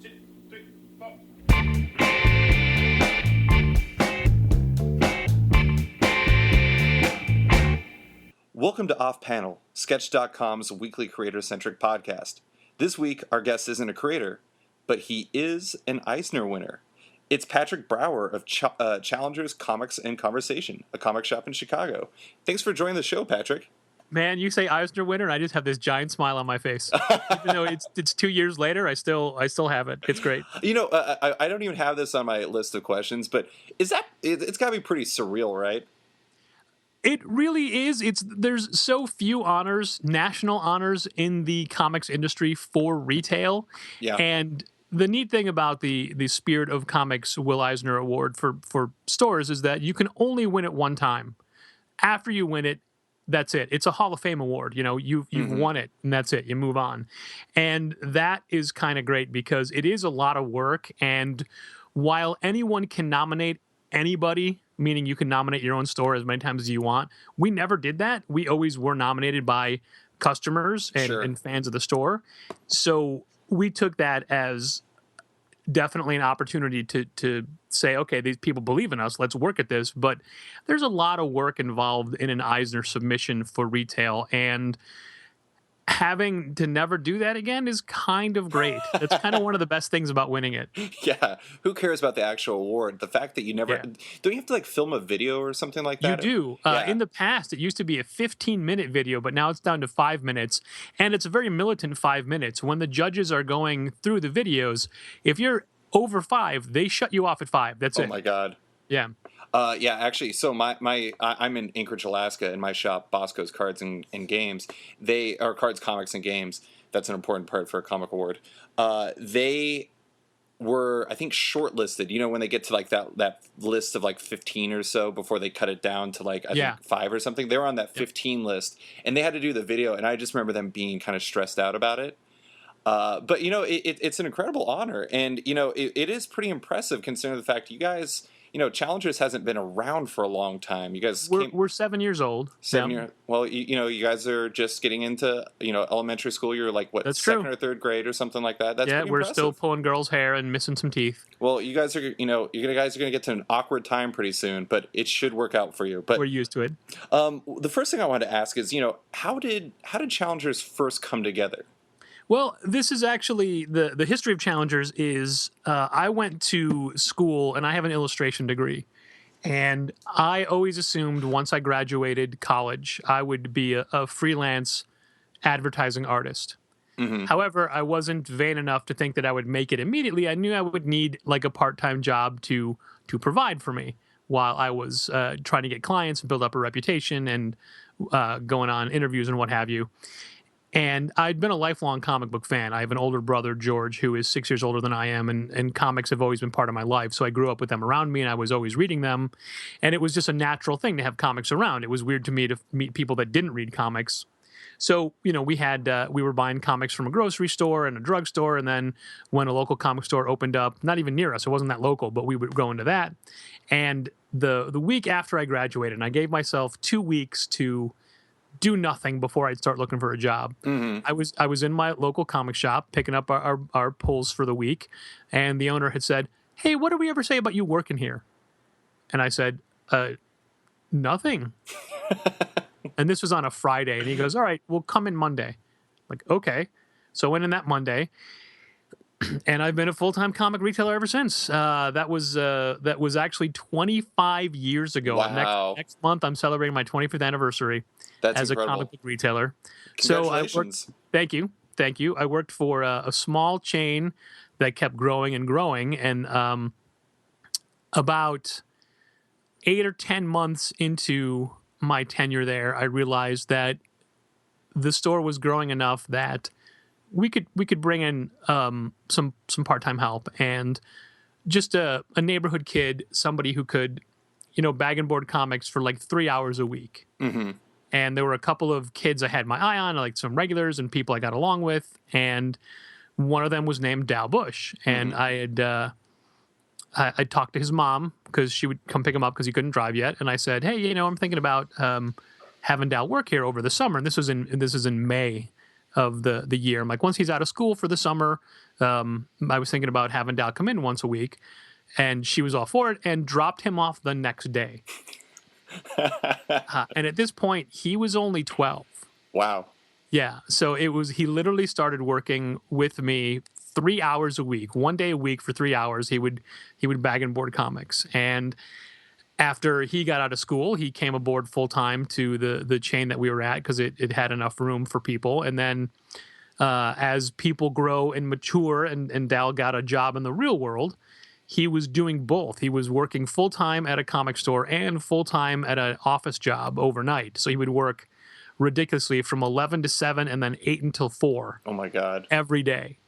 Two, three, four. Welcome to Off Panel, Sketch.com's weekly creator-centric podcast. This week, our guest isn't a creator, but he is an Eisner winner. It's Patrick Brower of Challengers Comics and Conversation, a comic shop in Chicago. Thanks for joining the show, Patrick. Man, you say Eisner winner, and I just have this giant smile on my face. Even though it's 2 years later, I still have it. It's great. You know, I don't even have this on my list of questions, but it's got to be pretty surreal, right? It really is. There's so few honors, national honors in the comics industry for retail. Yeah. And the neat thing about the Spirit of Comics Will Eisner Award for stores is that you can only win it one time. After you win it, that's it. It's a Hall of Fame award. You know, you've won it, and that's it. You move on. And that is kind of great because it is a lot of work. And while anyone can nominate anybody, meaning you can nominate your own store as many times as you want, we never did that. We always were nominated by customers and fans of the store. So we took that as definitely an opportunity to say, okay, these people believe in us, let's work at this. But there's a lot of work involved in an Eisner submission for retail, and having to never do that again is kind of great. That's kind of one of the best things about winning it. Yeah. Who cares about the actual award? The fact that you never... Yeah. Don't you have to like film a video or something like that? You do. Yeah. In the past, it used to be a 15-minute video, but now it's down to 5 minutes. And it's a very militant 5 minutes. When the judges are going through the videos, if you're over 5, they shut you off at 5. That's it. Oh, my God. Yeah. Yeah, actually, so I'm in Anchorage, Alaska, and my shop, Bosco's Cards and Games, they are Cards, Comics, and Games. That's an important part for a comic award. They were, I think, shortlisted. You know, when they get to like that list of like 15 or so before they cut it down to like I think 5 or something. They were on that 15 list, and they had to do the video. And I just remember them being kind of stressed out about it. But you know, it's an incredible honor, and you know, it is pretty impressive considering the fact you guys. You know, Challengers hasn't been around for a long time. You guys, we're 7 years old. 7 years. Well, you know, you guys are just getting into elementary school. You're like what, That's second true. or third grade or something like that. That's yeah, pretty we're impressive. Still pulling girls' hair and missing some teeth. Well, you guys are you guys are going to get to an awkward time pretty soon, but it should work out for you. But we're used to it. The first thing I wanted to ask is, how did Challengers first come together? Well, this is actually the history of Challengers is I went to school and I have an illustration degree. And I always assumed once I graduated college, I would be a freelance advertising artist. Mm-hmm. However, I wasn't vain enough to think that I would make it immediately. I knew I would need like a part-time job to provide for me while I was trying to get clients and build up a reputation and going on interviews and what have you. And I'd been a lifelong comic book fan. I have an older brother, George, who is 6 years older than I am, and comics have always been part of my life. So I grew up with them around me, and I was always reading them. And it was just a natural thing to have comics around. It was weird to me to meet people that didn't read comics. So, we were buying comics from a grocery store and a drugstore, and then when a local comic store opened up, not even near us, it wasn't that local, but we would go into that. And the week after I graduated, and I gave myself 2 weeks to do nothing before I'd start looking for a job. Mm-hmm. I was in my local comic shop picking up our pulls for the week, and the owner had said, "Hey, what did we ever say about you working here?" And I said, nothing. And this was on a Friday, and he goes, "All right, we'll come in Monday." I'm like, okay. So I went in that Monday, and I've been a full-time comic retailer ever since. That was actually 25 years ago. Wow. Next month, I'm celebrating my 25th anniversary. That's as incredible. A comic book retailer. Congratulations. Thank you. I worked for a small chain that kept growing and growing. And about 8 or 10 months into my tenure there, I realized that the store was growing enough that we could bring in some part-time help, and just a neighborhood kid, somebody who could, bag and board comics for like 3 hours a week. Mm-hmm. And there were a couple of kids I had my eye on, like some regulars and people I got along with. And one of them was named Dal Bush. And I talked to his mom because she would come pick him up because he couldn't drive yet. And I said, "Hey, I'm thinking about having Dal work here over the summer." And this was in May of the year. I'm like, once he's out of school for the summer, I was thinking about having Dal come in once a week, and she was all for it and dropped him off the next day. And at this point, he was only 12. Wow. Yeah. So he literally started working with me 3 hours a week, 1 day a week for 3 hours. He would bag and board comics. And after he got out of school, he came aboard full time to the chain that we were at because it had enough room for people. And then as people grow and mature and Dal got a job in the real world, he was doing both. He was working full time at a comic store and full time at an office job overnight. So he would work ridiculously from 11 to 7 and then 8 until 4. Oh my God. Every day.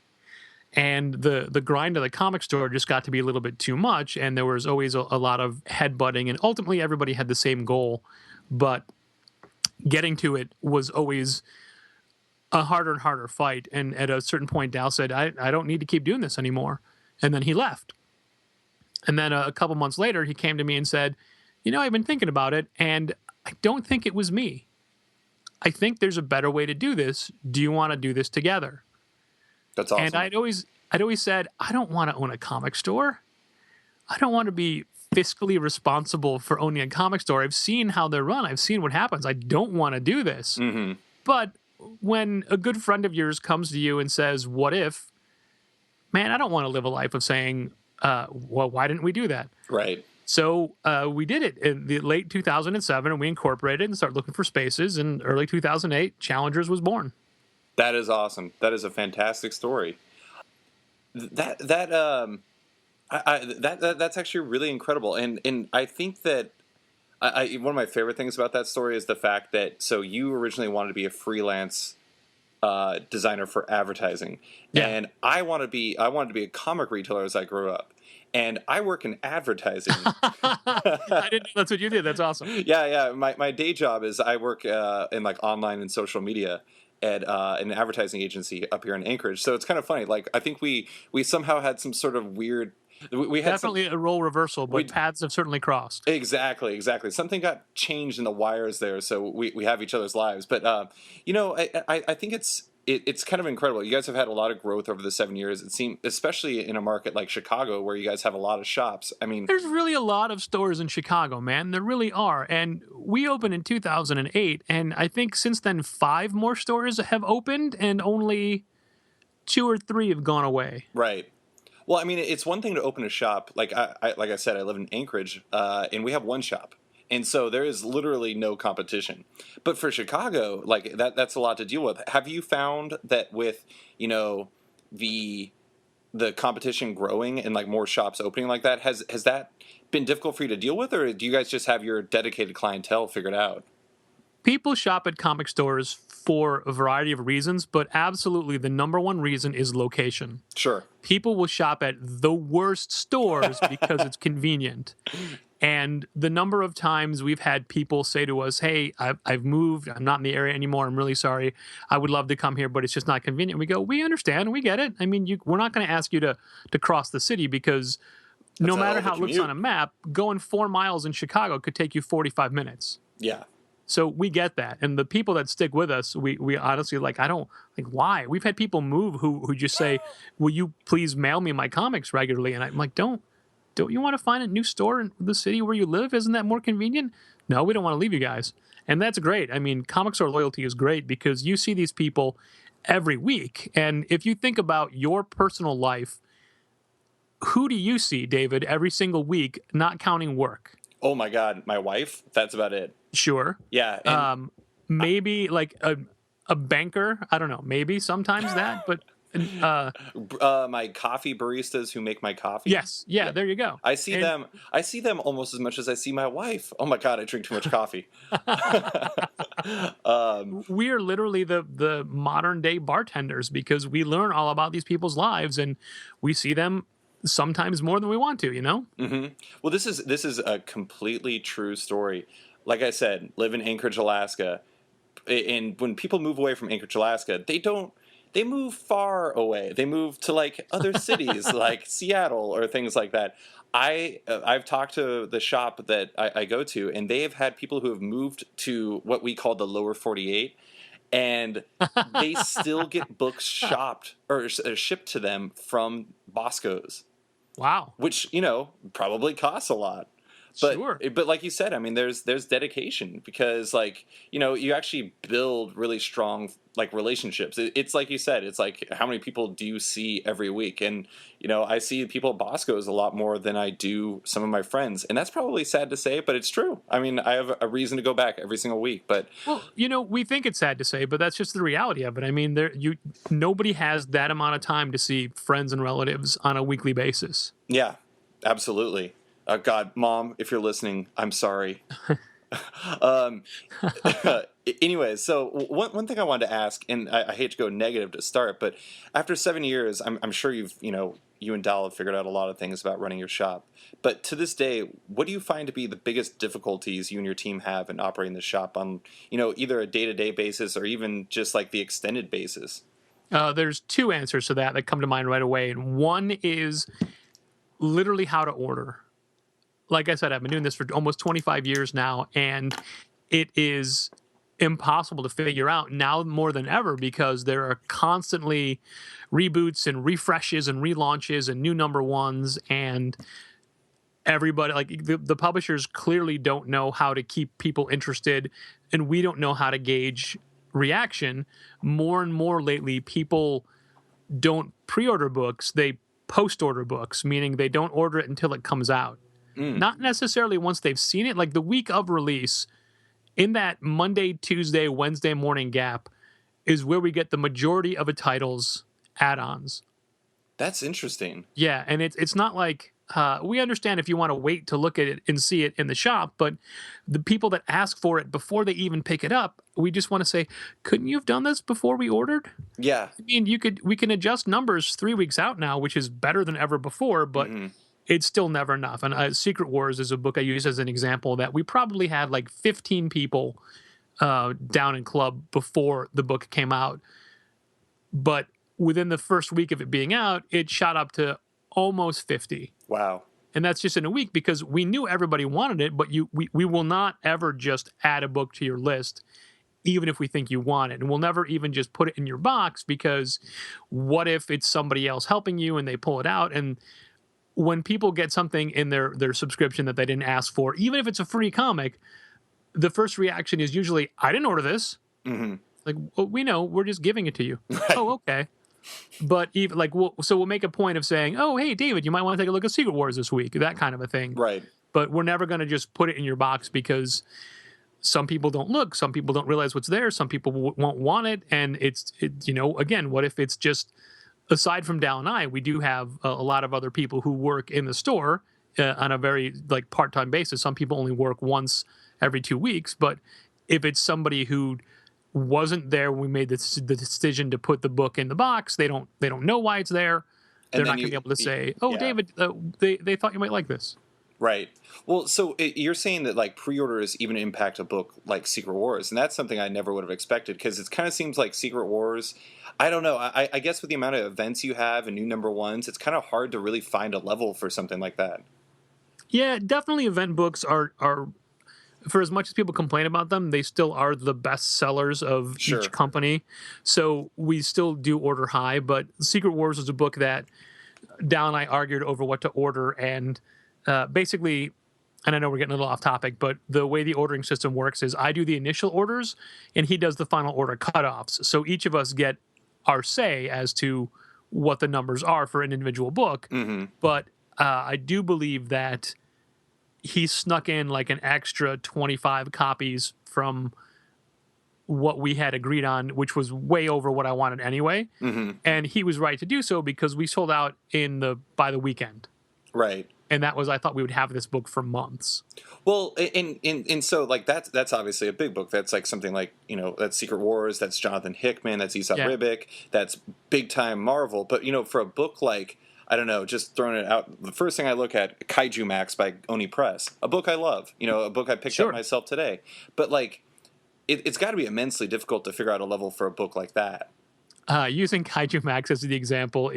And the grind of the comic store just got to be a little bit too much, and there was always a lot of headbutting, and ultimately everybody had the same goal, but getting to it was always a harder and harder fight. And at a certain point, Dal said, I don't need to keep doing this anymore. And then he left. And then a couple months later, he came to me and said, I've been thinking about it, and I don't think it was me. I think there's a better way to do this. Do you want to do this together? That's awesome. And I'd always said, I don't want to own a comic store. I don't want to be fiscally responsible for owning a comic store. I've seen how they're run. I've seen what happens. I don't want to do this. Mm-hmm. But when a good friend of yours comes to you and says, what if, man, I don't want to live a life of saying, well, why didn't we do that? Right. So we did it in the late 2007, and we incorporated and started looking for spaces. In early 2008, Challengers was born. That is awesome. That is a fantastic story. That's actually really incredible. And I think that one of my favorite things about that story is the fact that so you originally wanted to be a freelance designer for advertising, Yeah. and I wanted to be a comic retailer as I grew up. And I work in advertising. I didn't know that's what you did. That's awesome. Yeah. My day job is I work in like online and social media at an advertising agency up here in Anchorage. So it's kind of funny. Like I think we somehow had some sort of weird. We had definitely a role reversal, but paths have certainly crossed. Exactly. Something got changed in the wires there, so we have each other's lives. But I think it's kind of incredible. You guys have had a lot of growth over the 7 years. It seems, especially in a market like Chicago, where you guys have a lot of shops. I mean, there's really a lot of stores in Chicago, man. There really are. And we opened in 2008, and I think since then 5 more stores have opened, and only 2 or 3 have gone away. Right. Well, I mean, it's one thing to open a shop. Like I said, I live in Anchorage, and we have one shop. And so there is literally no competition. But for Chicago, like that's a lot to deal with. Have you found that with, the competition growing and like more shops opening like that, has that been difficult for you to deal with, or do you guys just have your dedicated clientele figured out? People shop at comic stores for a variety of reasons, but absolutely the number one reason is location. Sure. People will shop at the worst stores because it's convenient. And the number of times we've had people say to us, hey, I've moved. I'm not in the area anymore. I'm really sorry. I would love to come here, but it's just not convenient. We go, we understand. We get it. I mean, we're not going to ask you to cross the city because no matter how it looks on a map, going 4 miles in Chicago could take you 45 minutes. Yeah. So we get that. And the people that stick with us, we honestly, why? We've had people move who just say, will you please mail me my comics regularly? And I'm like, don't you want to find a new store in the city where you live? Isn't that more convenient? No, we don't want to leave you guys. And that's great. I mean, comic store loyalty is great because you see these people every week. And if you think about your personal life, who do you see, David, every single week, not counting work? Oh my God, my wife. That's about it. Sure. Yeah. Maybe like a banker. I don't know. Maybe sometimes that, but my coffee baristas who make my coffee. Yes. Yeah. There you go. I see them almost as much as I see my wife. Oh my God, I drink too much coffee. We are literally the modern day bartenders because we learn all about these people's lives and we see them sometimes more than we want to, Mm-hmm. Well, this is a completely true story. Like I said, live in Anchorage, Alaska. And when people move away from Anchorage, Alaska, they move far away. They move to like other cities like Seattle or things like that. I've talked to the shop that I go to, and they have had people who have moved to what we call the lower 48. and they still get books shopped or shipped to them from Bosco's, Wow. which probably costs a lot. Sure. But like you said, I mean, there's dedication, because like you actually build really strong like relationships. It's like you said, it's like, how many people do you see every week? And I see people at Bosco's a lot more than I do some of my friends, and that's probably sad to say, but it's true. I mean, I have a reason to go back every single week. But Well, we think it's sad to say, but that's just the reality of it. I mean, nobody has that amount of time to see friends and relatives on a weekly basis. yeah, absolutely. God, Mom, if you're listening, I'm sorry. um, anyways, so one thing I wanted to ask, and I hate to go negative to start, but after 7 years, I'm sure you and Dal have figured out a lot of things about running your shop. But to this day, what do you find to be the biggest difficulties you and your team have in operating the shop on, either a day-to-day basis or even just like the extended basis? There's two answers to that come to mind right away. And one is literally how to order. Like I said, I've been doing this for almost 25 years now, and it is impossible to figure out now more than ever, because there are constantly reboots and refreshes and relaunches and new number ones, and everybody, like the publishers clearly don't know how to keep people interested, and we don't know how to gauge reaction. More and more lately, people don't pre-order books, they post-order books, meaning they don't order it until it comes out. Not necessarily once they've seen it, like the week of release, in that Monday, Tuesday, Wednesday morning gap is where we get the majority of a title's add-ons. That's interesting. Yeah, and it's not like we understand if you want to wait to look at it and see it in the shop, but the people that ask for it before they even pick it up, we just want to say, couldn't you have done this before we ordered? Yeah. I mean, we can adjust numbers 3 weeks out now, which is better than ever before, but it's still never enough. And Secret Wars is a book I use as an example that we probably had like 15 people down in club before the book came out. But within the first week of it being out, it shot up to almost 50. Wow. And that's just in a week, because we knew everybody wanted it, but we will not ever just add a book to your list, even if we think you want it. And we'll never even just put it in your box, because what if it's somebody else helping you and they pull it out? And when people get something in their subscription that they didn't ask for, even if it's a free comic, the first reaction is usually, I didn't order this. Mm-hmm. Like, well, we know, we're just giving it to you. Right. Oh, okay. But even like, we'll make a point of saying, oh, hey, David, you might want to take a look at Secret Wars this week, that kind of a thing. Right. But we're never going to just put it in your box, because some people don't look, some people don't realize what's there, some people won't want it. And again, what if it's just, aside from Dal and I, we do have a lot of other people who work in the store on a very like part-time basis. Some people only work once every 2 weeks, but if it's somebody who wasn't there when we made the decision to put the book in the box, they don't know why it's there. They're not going to be able to say, "Oh, yeah. David, they thought you might like this." Right. Well, so you're saying that like pre-orders even impact a book like Secret Wars, and that's something I never would have expected, because it kind of seems like Secret Wars, I don't know, I guess with the amount of events you have and new number ones, it's kind of hard to really find a level for something like that. Yeah, definitely event books are for as much as people complain about them, they still are the best sellers of each company. So we still do order high, but Secret Wars is a book that Dal and I argued over what to order, and basically, and I know we're getting a little off topic, but the way the ordering system works is I do the initial orders and he does the final order cutoffs. So each of us get our say as to what the numbers are for an individual book. Mm-hmm. But I do believe that he snuck in like an extra 25 copies from what we had agreed on, which was way over what I wanted anyway. Mm-hmm. And he was right to do so, because we sold out by the weekend. Right. And that was, I thought we would have this book for months. Well, and so like that's obviously a big book. That's like something like, that's Secret Wars, that's Jonathan Hickman, that's Aesop Ribic, that's big time Marvel. But for a book like, I don't know, just throwing it out, the first thing I look at, Kaiju Max by Oni Press, a book I love, a book I picked up myself today. But like, it's got to be immensely difficult to figure out a level for a book like that. Using Kaiju Max as the example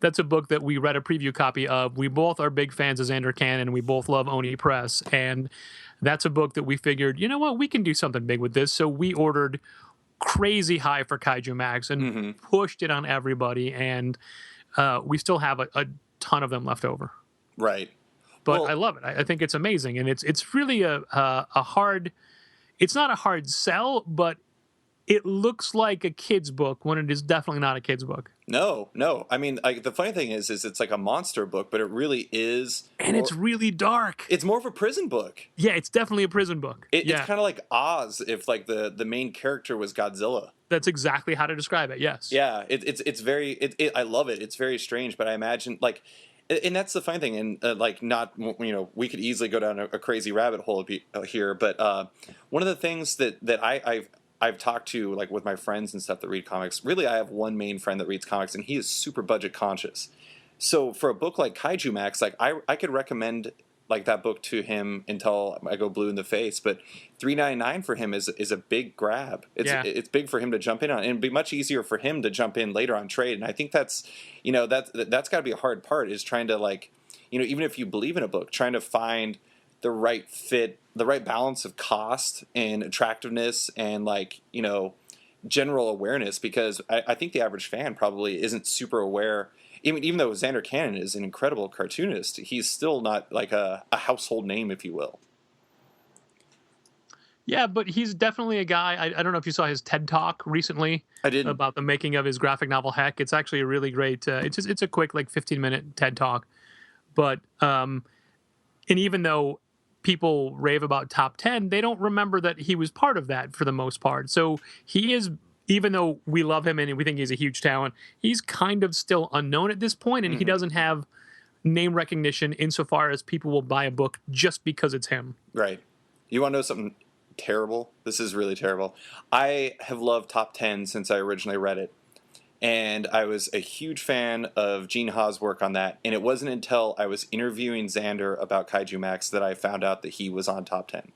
that's a book that we read a preview copy of. We both are big fans of Xander Cannon. We both love Oni Press. And that's a book that we figured, you know what, we can do something big with this. So we ordered crazy high for Kaiju Max and pushed it on everybody, and we still have a ton of them left over. Right. But Well, I love it. I think it's amazing, and it's really a hard. It's not a hard sell, but it looks like a kid's book when it is definitely not a kid's book. no, no. I mean, the funny thing is it's like a monster book, but it really is. And it's really dark. It's more of a prison book. Yeah, it's definitely a prison book. It's kind of like Oz if like the main character was Godzilla. That's exactly how to describe it. Yes. Yeah, it's very. I love it. It's very strange, but I imagine like. And that's the funny thing, and like not we could easily go down a crazy rabbit hole here, but one of the things that I've talked to like with my friends and stuff that read comics. Really, I have one main friend that reads comics, and he is super budget conscious. So for a book like Kaiju Max, like I could recommend like that book to him until I go blue in the face. But $3.99 for him is a big grab. It's big for him to jump in on, and it'd be much easier for him to jump in later on trade. And I think that's that's got to be a hard part, is trying to like even if you believe in a book, trying to find the right fit, the right balance of cost and attractiveness and like general awareness, because I think the average fan probably isn't super aware. Even though Xander Cannon is an incredible cartoonist, he's still not like a household name, if you will. Yeah, but he's definitely a guy. I don't know if you saw his TED Talk recently. I didn't. About the making of his graphic novel Heck. It's actually a really great. It's a quick like 15-minute TED Talk, but and even though people rave about top 10, they don't remember that he was part of that for the most part. So he is. Even though we love him and we think he's a huge talent, he's kind of still unknown at this point, and he doesn't have name recognition insofar as people will buy a book just because it's him. Right. You want to know something terrible? This is really terrible. I have loved Top 10 since I originally read it. And I was a huge fan of Gene Ha's work on that. And it wasn't until I was interviewing Xander about Kaiju Max that I found out that he was on Top 10.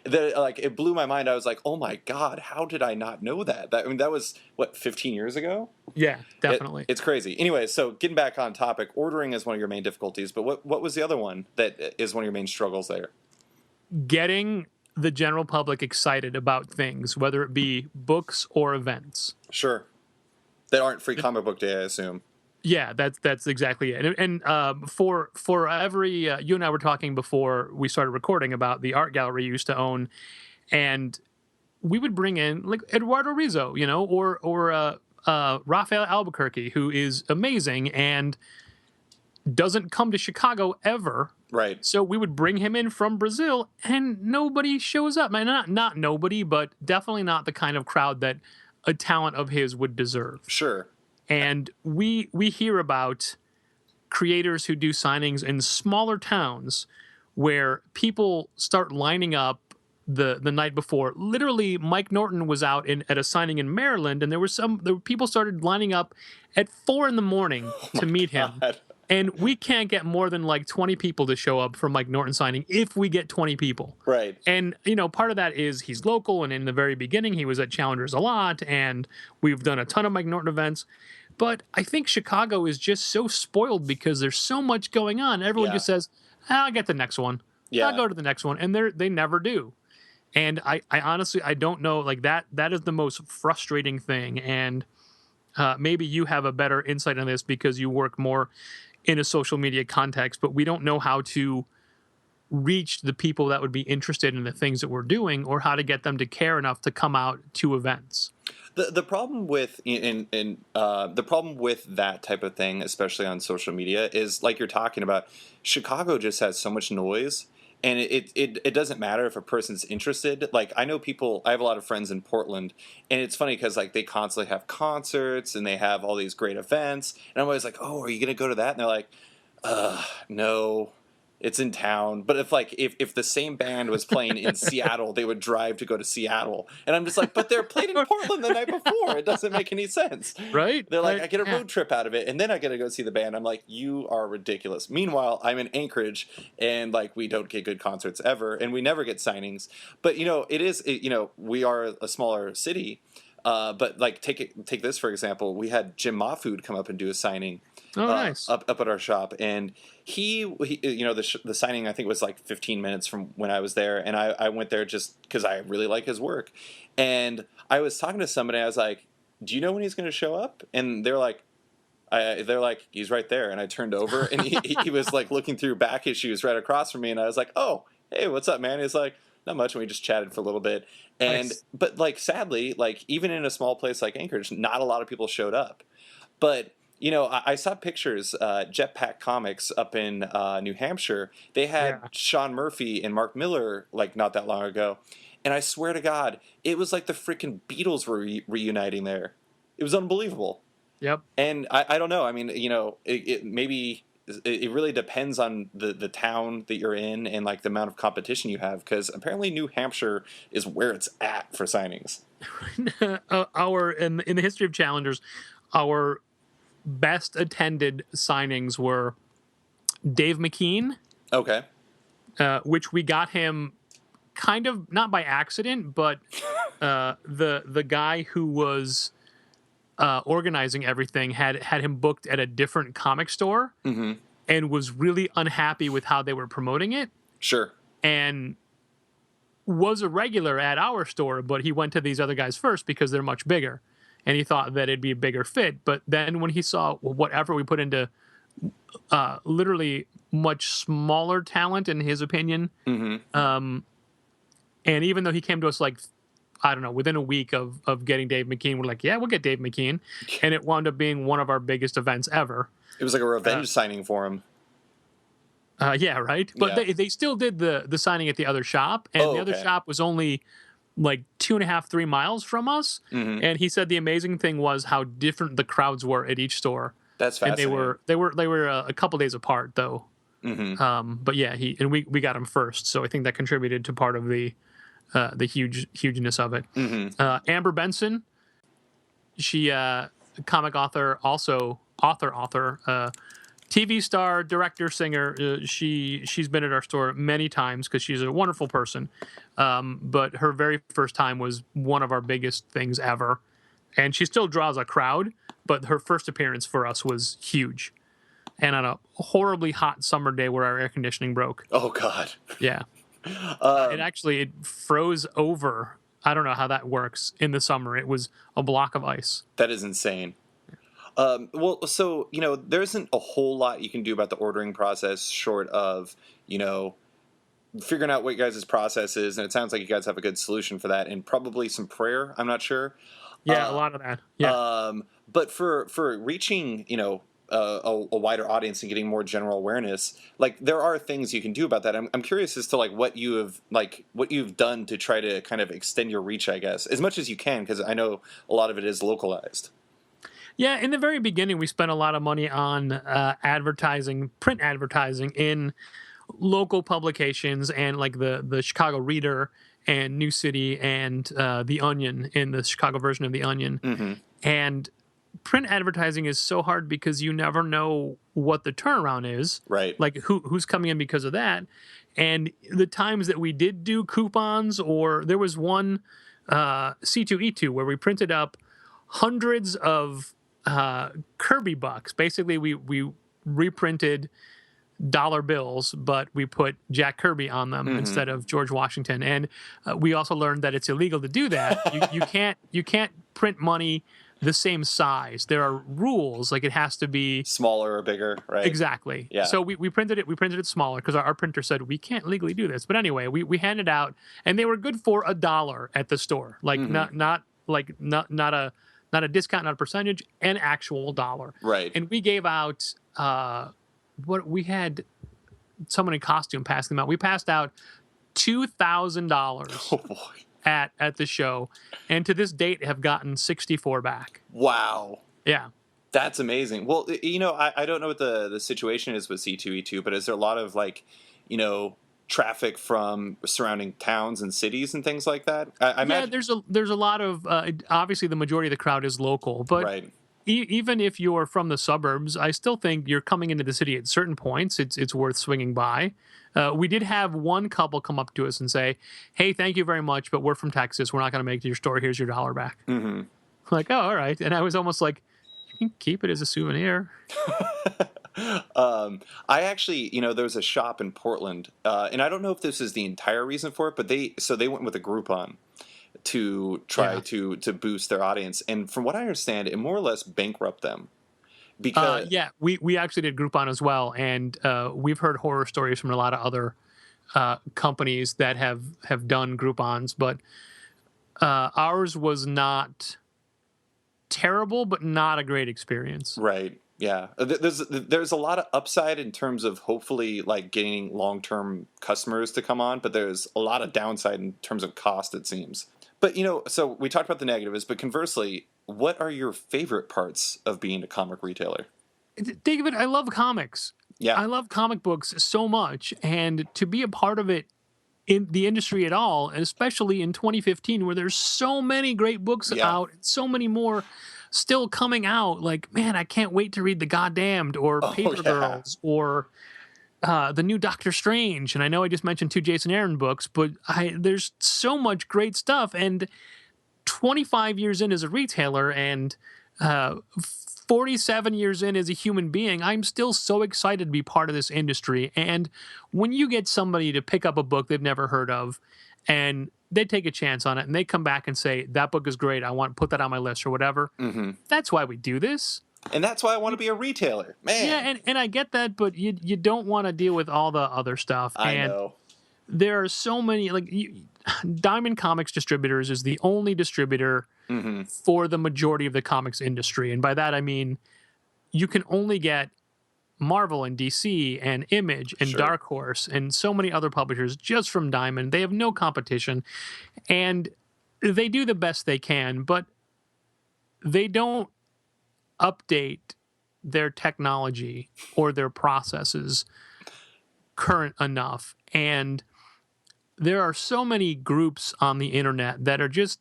And like, it blew my mind. I was like, oh my God, how did I not know that? That was, what, 15 years ago? Yeah, definitely. It's crazy. Anyway, so getting back on topic, ordering is one of your main difficulties. But what was the other one that is one of your main struggles there? Getting the general public excited about things, whether it be books or events. Sure. That aren't free comic book day, I assume. Yeah, that's exactly it. And for every you and I were talking before we started recording about the art gallery you used to own, and we would bring in like Eduardo Rizzo, or Raphael Albuquerque, who is amazing and doesn't come to Chicago ever. Right. So we would bring him in from Brazil, and nobody shows up. Not nobody, but definitely not the kind of crowd that a talent of his would deserve. Sure. And we hear about creators who do signings in smaller towns where people start lining up the night before. Literally, Mike Norton was out at a signing in Maryland, and there were people started lining up at 4 a.m. to meet him. And we can't get more than like 20 people to show up for Mike Norton signing if we get 20 people. Right. And, part of that is he's local. And in the very beginning, he was at Challengers a lot. And we've done a ton of Mike Norton events. But I think Chicago is just so spoiled because there's so much going on. Everyone just says, I'll get the next one. Yeah. I'll go to the next one. And they never do. And I honestly, I don't know. Like that is the most frustrating thing. And maybe you have a better insight on this because you work more in a social media context, but we don't know how to reach the people that would be interested in the things that we're doing, or how to get them to care enough to come out to events. The problem with the problem with that type of thing, especially on social media, is like you're talking about. Chicago just has so much noise, and it doesn't matter if a person's interested. Like I know people. I have a lot of friends in Portland, and it's funny because like they constantly have concerts and they have all these great events, and I'm always like, oh, are you gonna go to that? And they're like, no. It's in town. But if the same band was playing in Seattle, they would drive to go to Seattle. And I'm just like, but they're playing in Portland the night before. It doesn't make any sense. Right? They're like, right. I get a road trip out of it, and then I get to go see the band. I'm like, you are ridiculous. Meanwhile, I'm in Anchorage, and like we don't get good concerts ever, and we never get signings. But we are a smaller city. But like take this for example. We had Jim Mahfood come up and do a signing Oh, nice. up at our shop, and he you know the signing I think was like 15 minutes from when I was there, and I went there just because I really like his work, and I was talking to somebody. I was like, "Do you know when he's going to show up?" And they're like, he's right there. And I turned over, and he was like looking through back issues right across from me, and I was like, "Oh, hey, what's up, man?" He's like, "Not much," and we just chatted for a little bit. And Nice. but like sadly, like even in a small place like Anchorage, not a lot of people showed up. But you know, I saw pictures, Jetpack Comics up in New Hampshire. They had Yeah. Sean Murphy and Mark Miller like not that long ago, and I swear to God, it was like the freaking Beatles were reuniting there. It was unbelievable. Yep. And I don't know. I mean, you know, it maybe it really depends on the town that you're in and like the amount of competition you have, because apparently New Hampshire is where it's at for signings. Our in the history of challengers, our best attended signings were Dave McKean, Okay. which we got him kind of not by accident, but the guy who was organizing everything had him booked at a different comic store and was really unhappy with how they were promoting it, Sure. and was a regular at our store, but he went to these other guys first because they're much bigger, and he thought that it'd be a bigger fit. But then when he saw what effort we put into literally much smaller talent, in his opinion, and even though he came to us like, I don't know, within a week of getting Dave McKean, we're like, yeah, we'll get Dave McKean, and it wound up being one of our biggest events ever. It was like a revenge signing for him. Yeah, right. But Yeah. they still did the signing at the other shop, and the other Okay. shop was only like 2.5, 3 miles from us. And he said the amazing thing was how different the crowds were at each store. That's And fascinating. they were a couple days apart though. But yeah, we got him first, so I think that contributed to part of the hugeness of it. Amber Benson, she comic author, also author, TV star, director, singer. She's been at our store many times because she's a wonderful person. But her very first time was one of our biggest things ever, and she still draws a crowd. But her first appearance for us was huge, and on a horribly hot summer day where our air conditioning broke. Oh God. Yeah, it froze over. I don't know how that works in the summer. It was a block of ice. That is insane. Well, so, you know, there isn't a whole lot you can do about the ordering process short of, you know, figuring out what you guys' process is. And it sounds like you guys have a good solution for that, and probably some prayer. I'm not sure. Yeah, a lot of that. Yeah. But for reaching, you know, a wider audience and getting more general awareness, like there are things you can do about that. I'm curious as to what you've done to try to kind of extend your reach, I guess, as much as you can, because I know a lot of it is localized. Yeah, in the very beginning, we spent a lot of money on advertising, print advertising in local publications, and like the Chicago Reader and New City and The Onion, in the Chicago version of The Onion. And print advertising is so hard because you never know what the turnaround is. Right. Like who's coming in because of that. And the times that we did do coupons, or there was one C2E2 where we printed up hundreds of Kirby bucks. Basically, we reprinted dollar bills, but we put Jack Kirby on them instead of George Washington. And we also learned that it's illegal to do that. You can't print money the same size. There are rules, like it has to be Smaller or bigger, right? exactly. Yeah. So we printed it smaller because our printer said we can't legally do this. But anyway, we handed out, and they were good for $1 at the store. Like not a discount, not a percentage, an actual dollar. Right. And we gave out what we had someone in costume pass them out. We passed out $2,000 Oh boy. at the show, and to this date have gotten 64 back. Wow. Yeah. That's amazing. Well, you know, I don't know what the situation is with C2E2, but is there a lot of traffic from surrounding towns and cities and things like that? I imagine. There's a lot of obviously the majority of the crowd is local, but Right. Even if you're from the suburbs, I still think you're coming into the city at certain points. It's worth swinging by. We did have one couple come up to us and say, "Hey, thank you very much, but we're from Texas. We're not going to make it to your store. Here's your $1 back." Like, oh, all right. And I was almost like, you can keep it as a souvenir. I actually, there was a shop in Portland, and I don't know if this is the entire reason for it, but they went with a Groupon to try Yeah. to boost their audience, and from what I understand, it more or less bankrupt them because Yeah, we actually did Groupon as well, and we've heard horror stories from a lot of other companies that have done Groupons, but ours was not terrible, but not a great experience. right, yeah, there's a lot of upside in terms of hopefully like gaining long-term customers to come on, but there's a lot of downside in terms of cost, it seems. But so we talked about the negatives, but conversely, what are your favorite parts of being a comic retailer? David, I love comics. Yeah, I love comic books so much, and to be a part of it in the industry at all, and especially in 2015, where there's so many great books yeah. out, so many more still coming out. Like, man, I can't wait to read The Goddamned or Oh Paper yeah. Girls or the new Doctor Strange. And I know I just mentioned two Jason Aaron books, but there's so much great stuff. And 25 years in as a retailer and uh, 47 years in as a human being, I'm still so excited to be part of this industry. And when you get somebody to pick up a book they've never heard of and they take a chance on it and they come back and say, that book is great, I want to put that on my list or whatever, Hmm. that's why we do this. And that's why I want to be a retailer, Yeah, man. and I get that, but you don't want to deal with all the other stuff. I And know. there are so many, like, Diamond Comics Distributors is the only distributor Hmm. for the majority of the comics industry. And by that, I mean, you can only get Marvel and DC and Image and Sure. Dark Horse and so many other publishers just from Diamond. They have no competition and they do the best they can, but they don't update their technology or their processes current enough. And there are so many groups on the internet that are just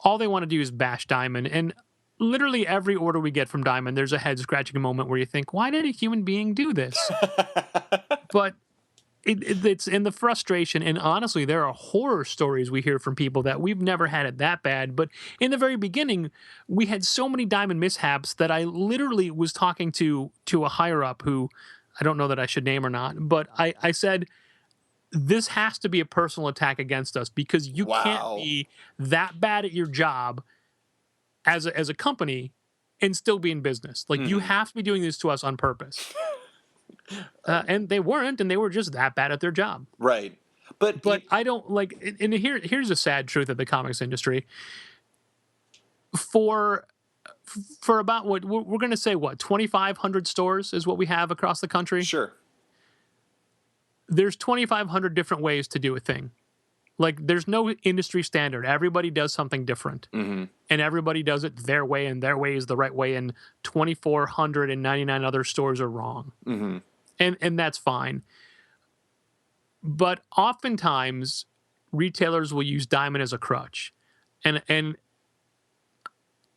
all they want to do is bash Diamond. And literally every order we get from Diamond, there's a head scratching moment where you think, why did a human being do this? But it's in the frustration. And honestly, there are horror stories we hear from people that we've never had it that bad. But in the very beginning, we had so many Diamond mishaps that I literally was talking to a higher up who I don't know that I should name or not, but I said, this has to be a personal attack against us because you can't Wow. be that bad at your job as a company and still be in business. Like, you Hmm. have to be doing this to us on purpose. And they weren't, and they were just that bad at their job. Right. But But I don't like, and here's a sad truth of the comics industry. For about what we're going to say, what 2,500 stores is what we have across the country. sure. There's 2,500 different ways to do a thing. Like, there's no industry standard. Everybody does something different, Hmm. and everybody does it their way, and their way is the right way. And 2,499 other stores are wrong, Hmm. and that's fine. But oftentimes, retailers will use Diamond as a crutch, and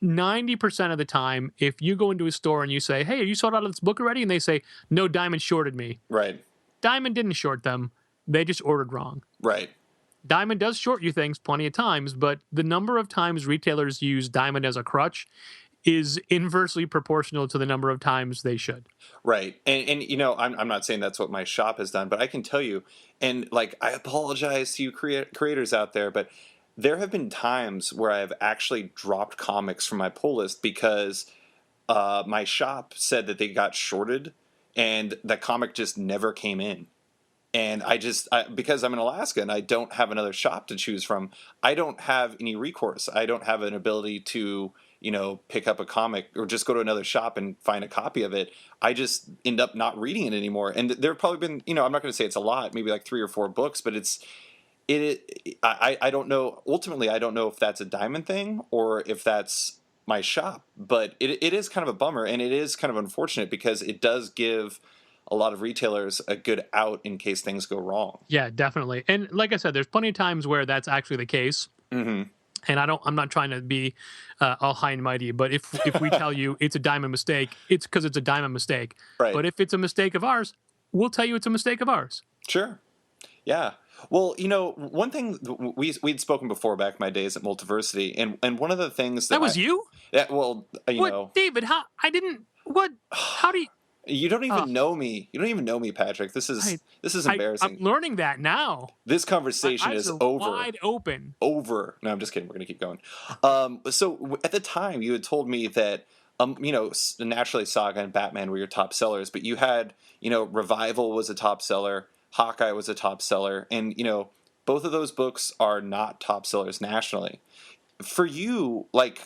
90% of the time, if you go into a store and you say, "Hey, are you sold out of this book already?" and they say, "No, Diamond shorted me." Right. Diamond didn't short them; they just ordered wrong. Right. Diamond does short you things plenty of times, but the number of times retailers use Diamond as a crutch is inversely proportional to the number of times they should. Right. And I'm not saying that's what my shop has done, but I can tell you, and like I apologize to you creators out there, but there have been times where I have actually dropped comics from my pull list because my shop said that they got shorted and the comic just never came in. And because I'm in Alaska and I don't have another shop to choose from, I don't have any recourse. I don't have an ability to, pick up a comic or just go to another shop and find a copy of it. I just end up not reading it anymore. And there have probably been, I'm not going to say it's a lot, maybe like 3 or 4 books, but I don't know. Ultimately, I don't know if that's a Diamond thing or if that's my shop, but it is kind of a bummer and it is kind of unfortunate because it does give a lot of retailers a good out in case things go wrong. Yeah, definitely. And like I said, there's plenty of times where that's actually the case. Hmm. And I'm not trying to be all high and mighty, but if we tell you it's a Diamond mistake, it's because it's a Diamond mistake. Right. But if it's a mistake of ours, we'll tell you it's a mistake of ours. Sure. Yeah. Well, one thing we'd spoken before back in my days at Multiversity, and one of the things That was you? well, What, David? How I didn't? What? How do you? you don't Uh, even know me. You don't even know me, Patrick. This I, is I'm embarrassing. learning that now. This My conversation eyes is are over. wide open. Over. No, I'm just kidding. We're gonna keep going. At the time, you had told me that naturally Saga and Batman were your top sellers, but you had Revival was a top seller, Hawkeye was a top seller, and both of those books are not top sellers nationally. For you, like,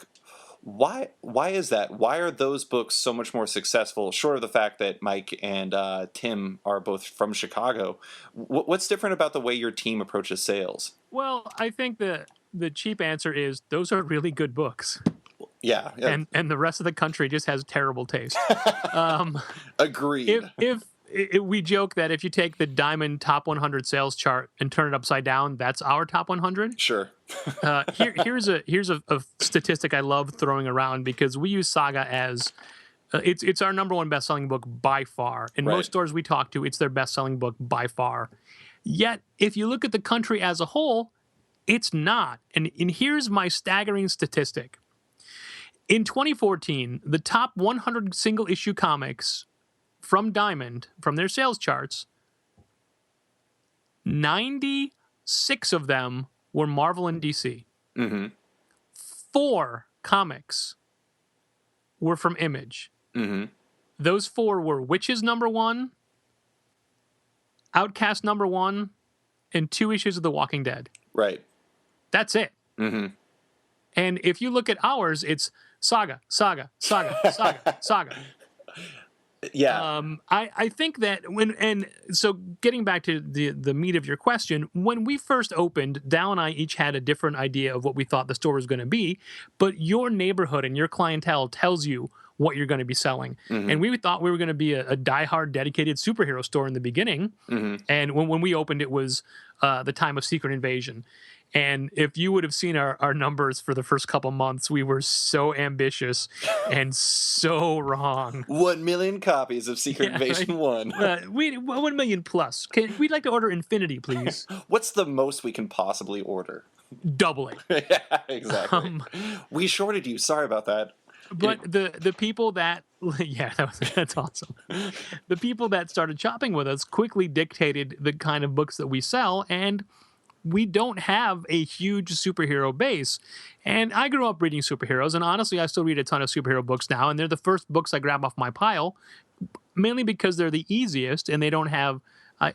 why is that? Why are those books so much more successful? Short of the fact that Mike and Tim are both from Chicago, what's different about the way your team approaches sales? Well, I think the cheap answer is those are really good books, Yeah, yeah. and the rest of the country just has terrible taste. Um, Agreed. if we joke that if you take the Diamond Top 100 sales chart and turn it upside down, that's our top 100. Sure. Here's a statistic I love throwing around because we use Saga as it's our number one best-selling book by far. In Right. most stores we talk to, it's their best-selling book by far. Yet, if you look at the country as a whole, it's not. And here's my staggering statistic. In 2014, the top 100 single-issue comics from Diamond, from their sales charts, 96 of them were Marvel and DC. Mm-hmm. 4 comics were from Image. Mm-hmm. Those 4 were Witches #1, Outcast #1, and 2 issues of The Walking Dead. Right. That's it. Mm-hmm. And if you look at ours, it's Saga, Saga, Saga, Saga, Saga. Yeah. I think that so getting back to the meat of your question, when we first opened, Dal and I each had a different idea of what we thought the store was going to be, but your neighborhood and your clientele tells you what you're going to be selling. Mm-hmm. And we thought we were going to be a diehard, dedicated superhero store in the beginning. Mm-hmm. And when we opened, it was the time of Secret Invasion. And if you would have seen our numbers for the first couple months, we were so ambitious and so wrong. 1 million copies of Secret Invasion 1. 1 million plus. We'd like to order infinity, please. What's the most we can possibly order? Double it. Yeah, exactly. We shorted you. Sorry about that. But the people that that's awesome. The people that started shopping with us quickly dictated the kind of books that we sell, and we don't have a huge superhero base. And I grew up reading superheroes, and honestly, I still read a ton of superhero books now, and they're the first books I grab off my pile, mainly because they're the easiest, and they don't have,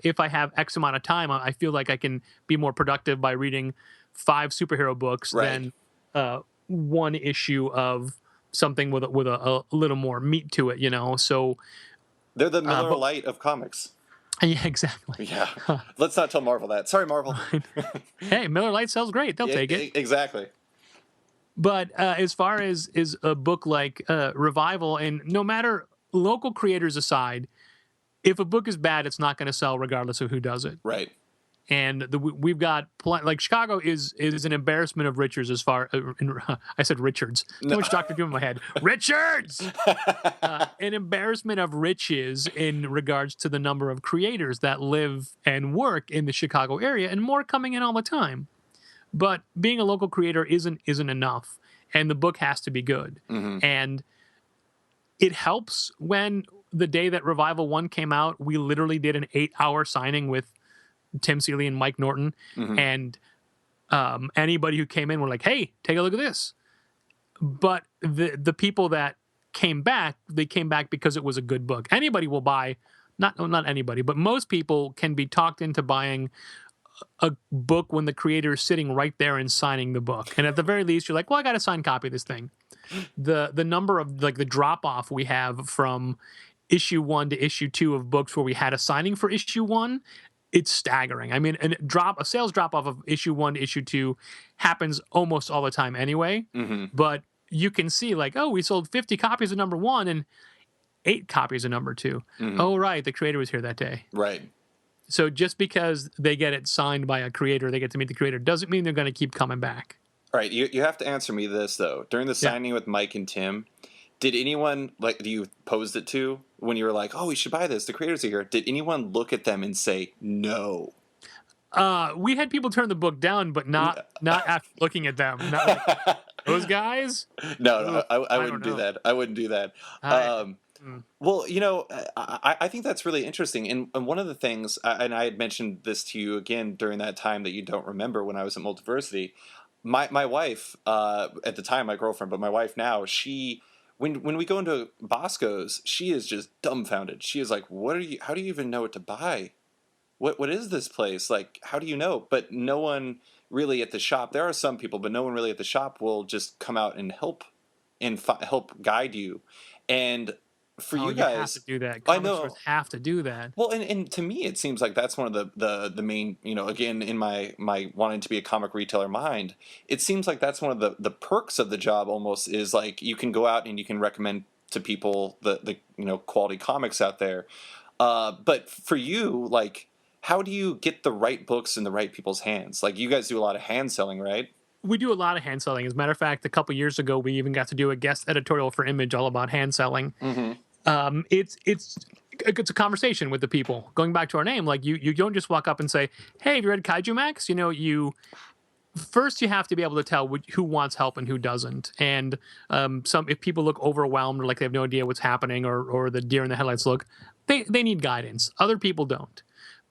if I have X amount of time, I feel like I can be more productive by reading 5 superhero books Right. than 1 issue of something with a little more meat to it, So They're the Miller Lite of comics. yeah, exactly. Yeah. Let's not tell Marvel that. Sorry, Marvel. Hey, Miller Lite sells great. They'll take it. Exactly. But as far as is a book like Revival, and no matter local creators aside, if a book is bad, it's not going to sell regardless of who does it. Right. And we've got like Chicago is an embarrassment of riches as far. I said Richards. Too much Dr. Doom in my head. Richards. An embarrassment of riches in regards to the number of creators that live and work in the Chicago area, and more coming in all the time. But being a local creator isn't enough, and the book has to be good. Mm-hmm. And it helps when the day that Revival 1 came out, we literally did an 8-hour signing with Tim Seeley and Mike Norton, Mm-hmm. and anybody who came in were like, "Hey, take a look at this." But the people that came back, they came back because it was a good book. Anybody will buy, not anybody, but most people can be talked into buying a book when the creator is sitting right there and signing the book. And at the very least, you're like, "Well, I got a signed copy of this thing." The number of the drop off we have from issue 1 to issue 2 of books where we had a signing for issue 1. It's staggering. I mean, a sales drop off of issue 1 to issue 2 happens almost all the time anyway. Mm-hmm. But you can see like, oh, we sold 50 copies of number 1 and 8 copies of number 2. Mm-hmm. Oh, right, the creator was here that day. Right. So just because they get it signed by a creator, they get to meet the creator, doesn't mean they're going to keep coming back. All right. You have to answer me this though. During the signing with Mike and Tim, did anyone you posed it to when you were like, "Oh, we should buy this. The creators are here." Did anyone look at them and say no? We had people turn the book down, but not after looking at them. Not like those guys. No, Ugh, I I don't wouldn't do know. that. I wouldn't do that. I Um, mm, well, I think that's really interesting. And one of the things, and I had mentioned this to you again during that time that you don't remember when I was at Multiversity. My wife, at the time, my girlfriend, but my wife now, when we go into Bosco's, she is just dumbfounded. She is like, "What are you? How do you even know what to buy? What is this place? Like, how do you know?" But no one really at the shop. There are some people, but no one really at the shop will just come out and help and help guide you. And for oh, you you have guys, to do that. I Comic stores know. have to do that. Well, and to me, it seems like that's one of the main, again, in my wanting to be a comic retailer mind, it seems like that's one of the perks of the job almost is like you can go out and you can recommend to people the quality comics out there. But for you, like, how do you get the right books in the right people's hands? Like, you guys do a lot of hand selling, right? We do a lot of hand selling. As a matter of fact, a couple years ago, we even got to do a guest editorial for Image all about hand selling. Mm-hmm. It's a conversation with the people. Going back to our name, like you don't just walk up and say, "Hey, have you read Kaiju Max?" You first you have to be able to tell who wants help and who doesn't. And some if people look overwhelmed or like they have no idea what's happening or the deer in the headlights look, they need guidance. Other people don't.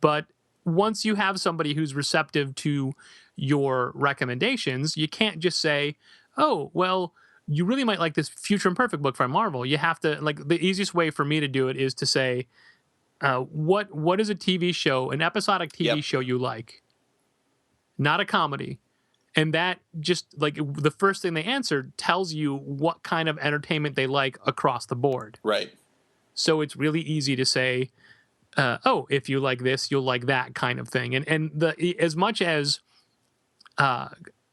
But once you have somebody who's receptive to your recommendations, you can't just say, "Oh, well, you really might like this Future Imperfect book from Marvel." You have to like the easiest way for me to do it is to say, what is a TV show, an episodic TV Yep. show you like, not a comedy." And that just like the first thing they answered tells you what kind of entertainment they like across the board. Right. So it's really easy to say, "Oh, if you like this, you'll like that," kind of thing. And the as much as uh,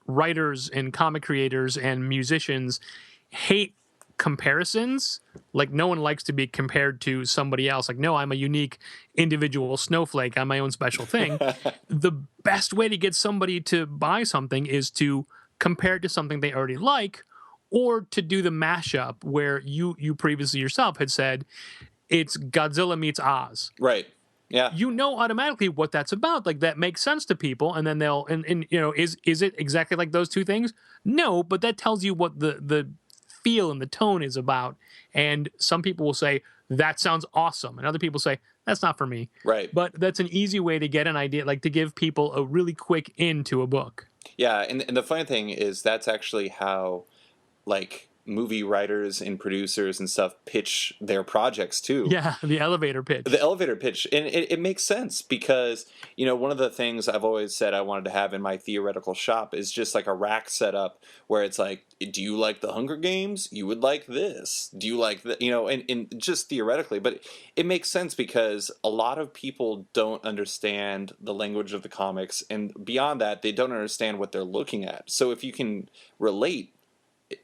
writers and comic creators and musicians hate comparisons, like no one likes to be compared to somebody else. Like, no, I'm a unique individual snowflake. I'm my own special thing. The best way to get somebody to buy something is to compare it to something they already like, or to do the mashup where you previously yourself had said it's Godzilla meets Oz. Right. Yeah. You know automatically what that's about. Like that makes sense to people, and then they'll and is it exactly like those two things? No, but that tells you what the feel and the tone is about. And some people will say that sounds awesome, and other people say that's not for me. Right. But that's an easy way to get an idea, like to give people a really quick into a book. Yeah. And the funny thing is that's actually how, like, movie writers and producers and stuff pitch their projects too. Yeah, the elevator pitch. The elevator pitch, and it makes sense because one of the things I've always said I wanted to have in my theoretical shop is just like a rack setup where it's like, do you like the Hunger Games? You would like this. Do you like the and just theoretically, but it makes sense because a lot of people don't understand the language of the comics, and beyond that, they don't understand what they're looking at. So if you can relate,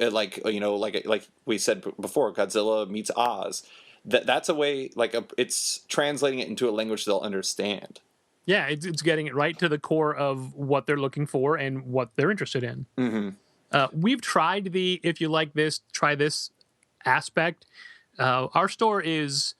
like like we said before, Godzilla meets Oz. That's a way, like it's translating it into a language they'll understand. Yeah, it's getting it right to the core of what they're looking for and what they're interested in. Mm-hmm. We've tried the if you like this, try this aspect. Our store is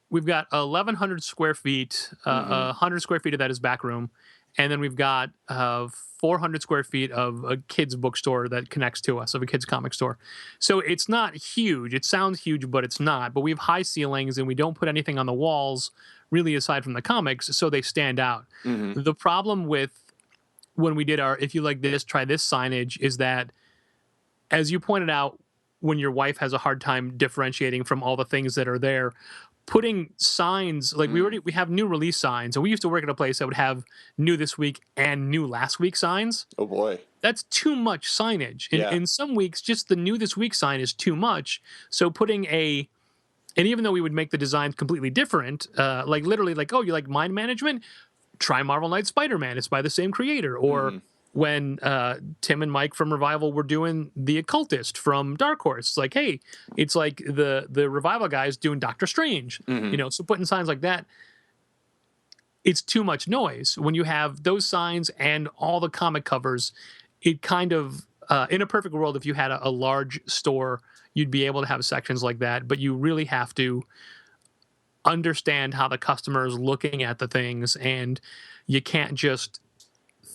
we've got 1,100 square feet. 100 square feet of that is back room, and then we've got 400 square feet of a kids bookstore that connects to us, of a kids comic store. So it's not huge. It sounds huge, but it's not. But we have high ceilings, and we don't put anything on the walls really aside from the comics, so they stand out. Mm-hmm. The problem with when we did our if you like this, try this signage is that, as you pointed out, when your wife has a hard time differentiating from all the things that are there, putting signs like we have new release signs, and we used to work at a place that would have new this week and new last week signs. Oh boy. That's too much signage. Yeah. In some weeks, just the new this week sign is too much. So putting and even though we would make the designs completely different, like literally like, oh, you like mind management? Try Marvel Knight Spider-Man. It's by the same creator. Or when Tim and Mike from Revival were doing The Occultist from Dark Horse, it's like, hey, it's like the Revival guys doing Doctor Strange. So putting signs like that, it's too much noise. When you have those signs and all the comic covers, it kind of, in a perfect world, if you had a large store, you'd be able to have sections like that, but you really have to understand how the customer is looking at the things, and you can't just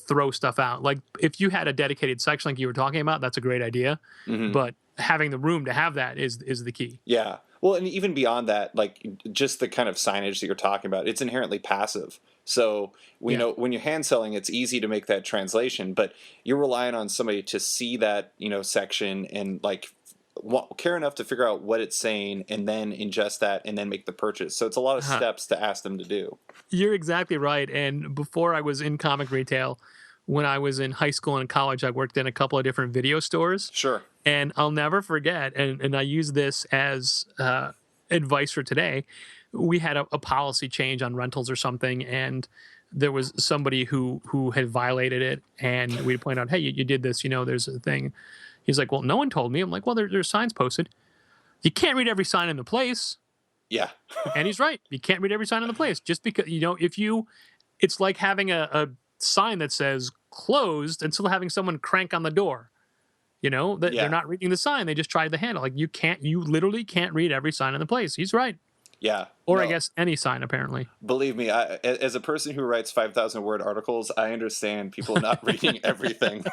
throw stuff out. Like if you had a dedicated section like you were talking about, that's a great idea. Hmm. But having the room to have that is the key. Yeah. Well, and even beyond that, like just the kind of signage that you're talking about, it's inherently passive. So we Yeah. know when you're hand selling, it's easy to make that translation, but you're relying on somebody to see that, section and like care enough to figure out what it's saying and then ingest that and then make the purchase. So it's a lot of Uh-huh. steps to ask them to do. You're exactly right. And before I was in comic retail, when I was in high school and college, I worked in a couple of different video stores. Sure. And I'll never forget, and I use this as advice for today. We had a policy change on rentals or something, and there was somebody who had violated it, and we'd point out, hey, you did this, there's a thing. He's like, well, no one told me. I'm like, well, there's signs posted. You can't read every sign in the place. Yeah. And he's right. You can't read every sign in the place. Just because, it's like having a sign that says closed and still having someone crank on the door. That Yeah. they're not reading the sign. They just tried the handle. Like you literally can't read every sign in the place. He's right. Yeah. Or No. I guess any sign, apparently. Believe me, as a person who writes 5,000 word articles, I understand people not reading everything.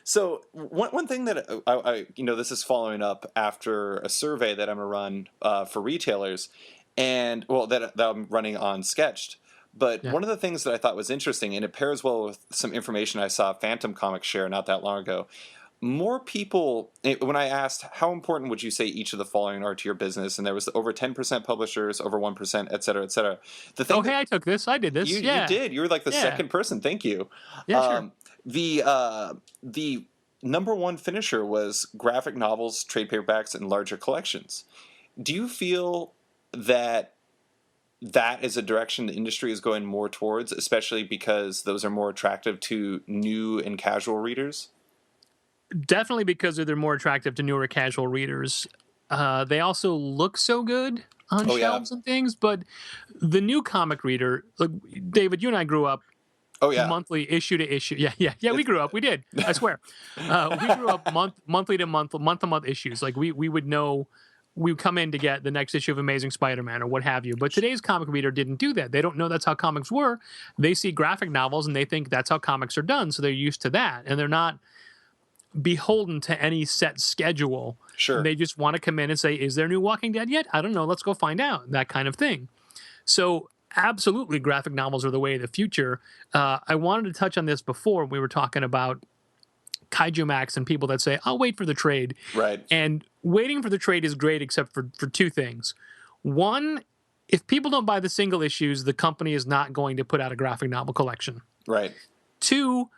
So one thing that I this is following up after a survey that I'm going to run for retailers, and that I'm running on Sketched. But Yeah. one of the things that I thought was interesting, and it pairs well with some information I saw Phantom Comics share not that long ago. More people, when I asked how important would you say each of the following are to your business, and there was over 10% publishers, over 1%, et cetera, et cetera. The thing Hey, I took this. I did this. you Yeah. did, you were like the Yeah. second person. Thank you. Yeah, sure. The number one finisher was graphic novels, trade paperbacks, and larger collections. Do you feel that is a direction the industry is going more towards, especially because those are more attractive to new and casual readers? Definitely because they're more attractive to newer casual readers. They also look so good on shelves and things. But the new comic reader, look, David, you and I grew up. Oh yeah, Monthly, issue to issue. Yeah. We grew up. We did. I swear. We grew up monthly to month to month issues. Like we would know. We would come in to get the next issue of Amazing Spider-Man or what have you. But today's comic reader didn't do that. They don't know that's how comics were. They see graphic novels and they think that's how comics are done. So they're used to that. And they're not beholden to any set schedule. sure. They just want to come in and say, is there new Walking Dead yet? I don't know. Let's go find out. That kind of thing. So absolutely, graphic novels are the way of the future. I wanted to touch on this before. We were talking about Kaiju Max and people that say, I'll wait for the trade. Right. And waiting for the trade is great except for two things. One, if people don't buy the single issues, the company is not going to put out a graphic novel collection. Right. Two,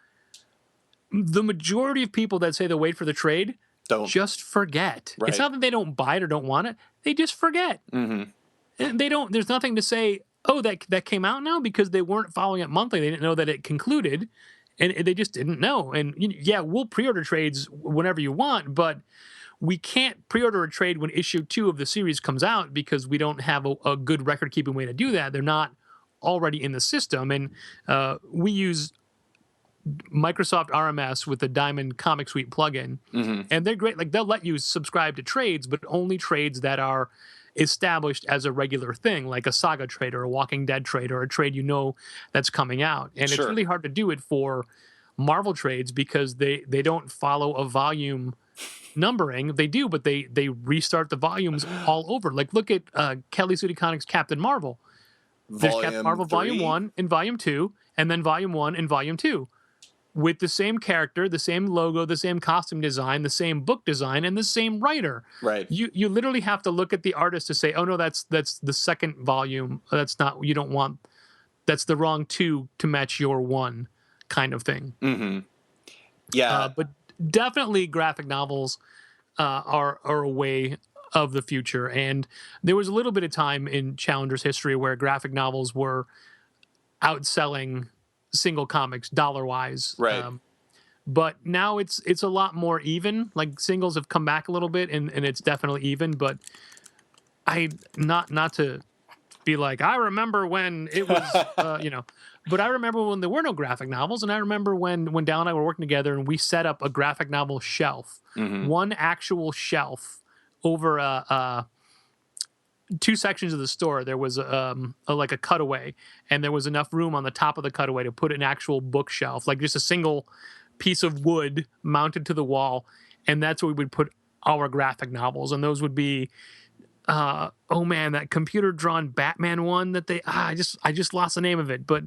the majority of people that say they'll wait for the trade just forget. Right. It's not that they don't buy it or don't want it. They just forget. Mm-hmm. And there's nothing to say, oh, that came out now, because they weren't following it monthly. They didn't know that it concluded, and they just didn't know. And yeah, we'll pre-order trades whenever you want, but we can't pre-order a trade when issue 2 of the series comes out because we don't have a good record-keeping way to do that. They're not already in the system, and we use Microsoft RMS with the Diamond Comic Suite plugin, and they're great. Like, they'll let you subscribe to trades, but only trades that are established as a regular thing, like a Saga trade or a Walking Dead trade or a trade that's coming out. And it's really hard to do it for Marvel trades because they don't follow a volume numbering. They do, but they restart the volumes all over. Like, look at Kelly Sue DeConnick's Captain Marvel. There's Captain Marvel Volume 1 and Volume 2, and then Volume 1 and Volume 2. With the same character, the same logo, the same costume design, the same book design, and the same writer. Right. You literally have to look at the artist to say, oh no, that's the second volume. That's not, you don't want, that's the wrong 2 to match your 1 kind of thing. Mm-hmm. Yeah. But definitely graphic novels are a way of the future. And there was a little bit of time in Challenger's history where graphic novels were outselling single comics dollar-wise. Right. But now it's a lot more even. Like, singles have come back a little bit, and it's definitely even. But not to be like, I remember when it was, but I remember when there were no graphic novels, and I remember when Dal and I were working together, and we set up a graphic novel shelf, one actual shelf over two sections of the store. There was like a cutaway, and there was enough room on the top of the cutaway to put an actual bookshelf, like just a single piece of wood mounted to the wall, and that's where we would put our graphic novels. And those would be oh man, that computer drawn Batman one that I just lost the name of it, but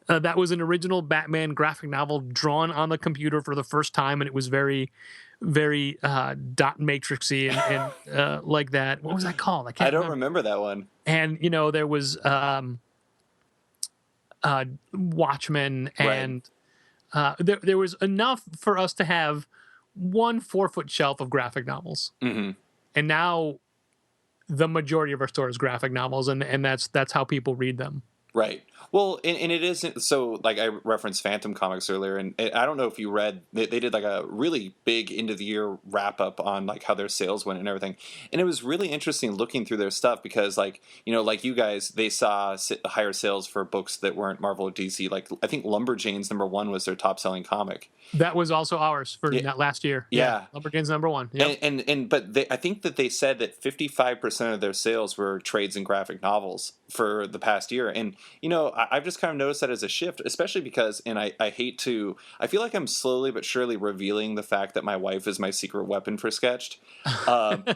that was an original Batman graphic novel drawn on the computer for the first time, and it was very dot matrixy and like that. What was that called? I don't remember that one. And there was Watchmen, and there was enough for us to have 1 4-foot shelf of graphic novels. Mm-hmm. And now the majority of our store is graphic novels, and that's how people read them. Right. Well, and it isn't so, like I referenced Phantom Comics earlier, and I don't know if you read, they did like a really big end of the year wrap up on like how their sales went and everything. And it was really interesting looking through their stuff because like you guys, they saw higher sales for books that weren't Marvel or DC. Like I think Lumberjanes #1 was their top selling comic. That was also ours for that last year. Yeah. Lumberjanes #1. Yep. But I think that they said that 55% of their sales were trades and graphic novels for the past year. And, I've just kind of noticed that as a shift, especially because, and I feel like I'm slowly but surely revealing the fact that my wife is my secret weapon for Sketched. But,